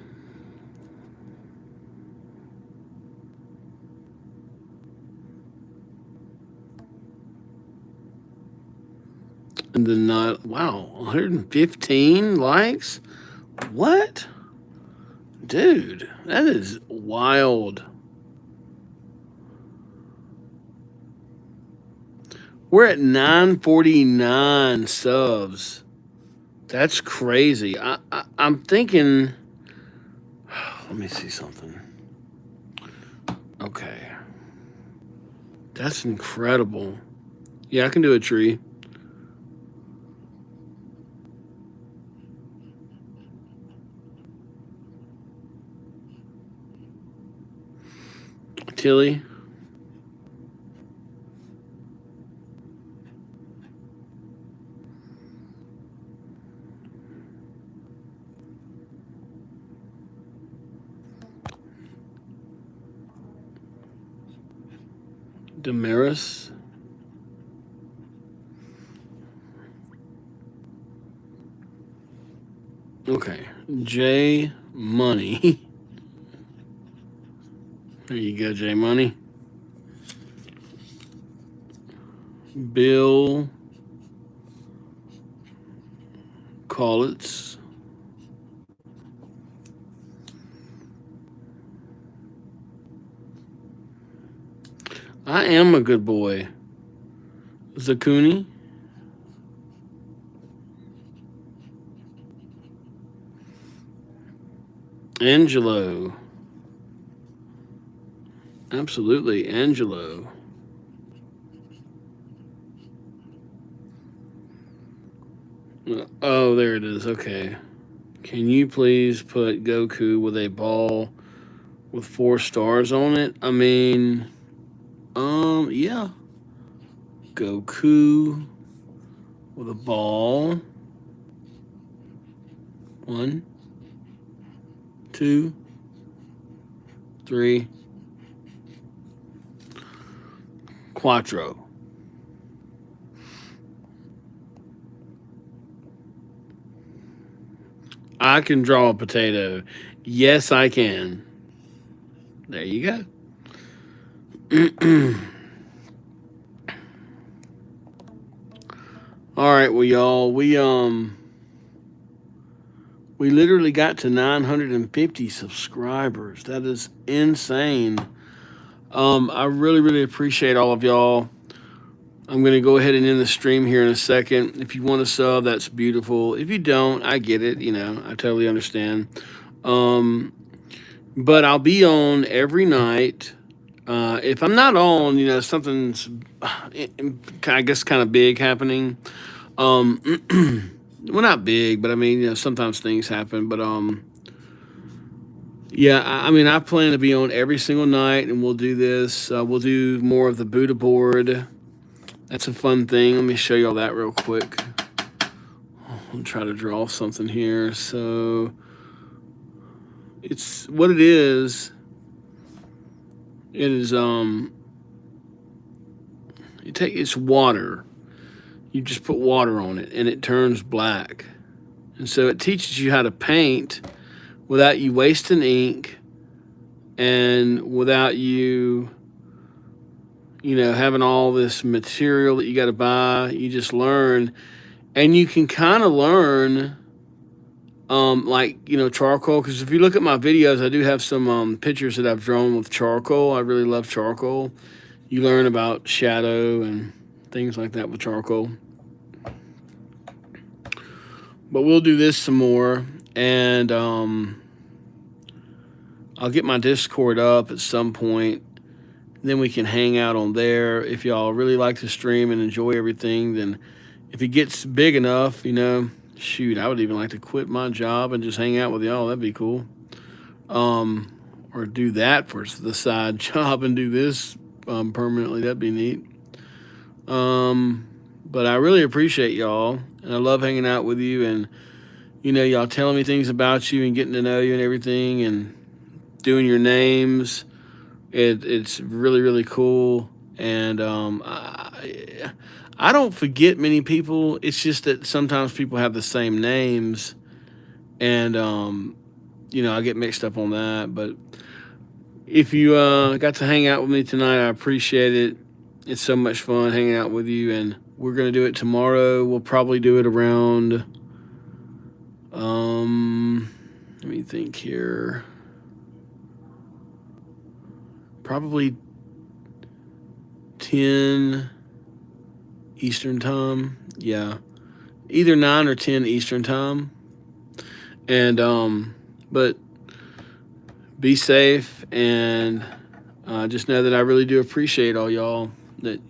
And then wow, 115 likes? What? Dude, that is wild. We're at 949 subs. That's crazy. I'm thinking, let me see something. Okay. That's incredible. Yeah, I can do a tree. Tilly. Damaris. Okay. J Money. There you go, J Money. Bill Collins. I am a good boy. Zakuni. Angelo. Absolutely, Angelo. Oh, there it is. Okay. Can you please put Goku with a ball with 4 stars on it? I mean, yeah. Goku with a ball. 1, 2, 3, Quattro. I can draw a potato. Yes, I can. There you go. All right, well, y'all, we literally got to 950 subscribers. That is insane. I really, really appreciate all of y'all. I'm going to go ahead and end the stream here in a second. If you want to sub, that's beautiful. If you don't, I get it. You know, I totally understand. But I'll be on every night. If I'm not on, you know, something's, I guess, kind of big happening. Well, not big, but I mean, you know, sometimes things happen. But yeah, I mean, I plan to be on every single night, and we'll do this. We'll do more of the Buddha board. That's a fun thing. Let me show you all that real quick. I'll try to draw something here. So it's what it is. It is it's water. You just put water on it and it turns black. And so it teaches you how to paint without you wasting ink and without you know, having all this material that you got to buy. You just learn, and you can kind of learn like, you know, charcoal. Because if you look at my videos, I do have some pictures that I've drawn with charcoal. I really love charcoal. You learn about shadow and things like that with charcoal. But we'll do this some more, and I'll get my Discord up at some point. Then we can hang out on there. If y'all really like to stream and enjoy everything, then if it gets big enough, you know, shoot, I would even like to quit my job and just hang out with y'all. That'd be cool. Or do that for the side job and do this permanently. That'd be neat. But I really appreciate y'all, and I love hanging out with you, and you know, y'all telling me things about you and getting to know you and everything, and doing your names. It's really, really cool, and I don't forget many people. It's just that sometimes people have the same names, and you know, I get mixed up on that. But if you got to hang out with me tonight, I appreciate it. It's so much fun hanging out with you, and we're gonna do it tomorrow. We'll probably do it around. Let me think here. Probably 10 Eastern time. Yeah, either 9 or 10 Eastern time. And but be safe, and just know that I really do appreciate all y'all. That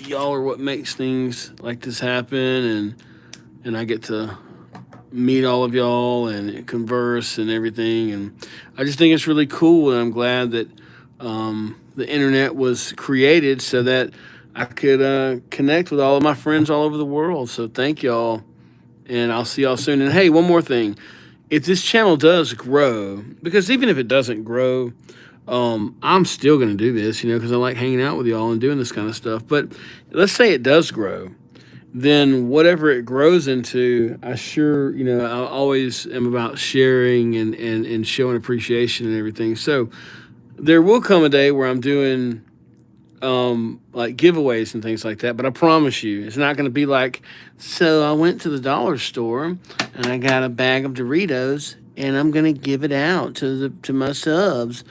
y'all are what makes things like this happen, and I get to meet all of y'all and converse and everything. And I just think it's really cool, and I'm glad that the internet was created so that I could connect with all of my friends all over the world. So thank y'all, and I'll see y'all soon. And hey, one more thing. If this channel does grow, because even if it doesn't grow, I'm still going to do this, because I like hanging out with y'all and doing this kind of stuff. But let's say it does grow, then whatever it grows into, I always am about sharing and showing appreciation and everything. So there will come a day where I'm doing like giveaways and things like that, but I promise you it's not going to be like, so I went to the dollar store and I got a bag of Doritos and I'm going to give it out to my subs.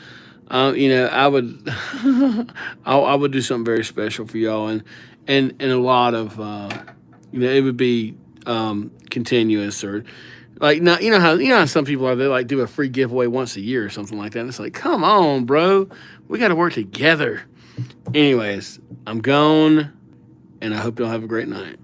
I would I would do something very special for y'all, and a lot of it would be continuous, or like, not, how some people are, they like do a free giveaway once a year or something like that, and it's like, come on, bro, we got to work together. Anyways, I'm gone, and I hope y'all have a great night.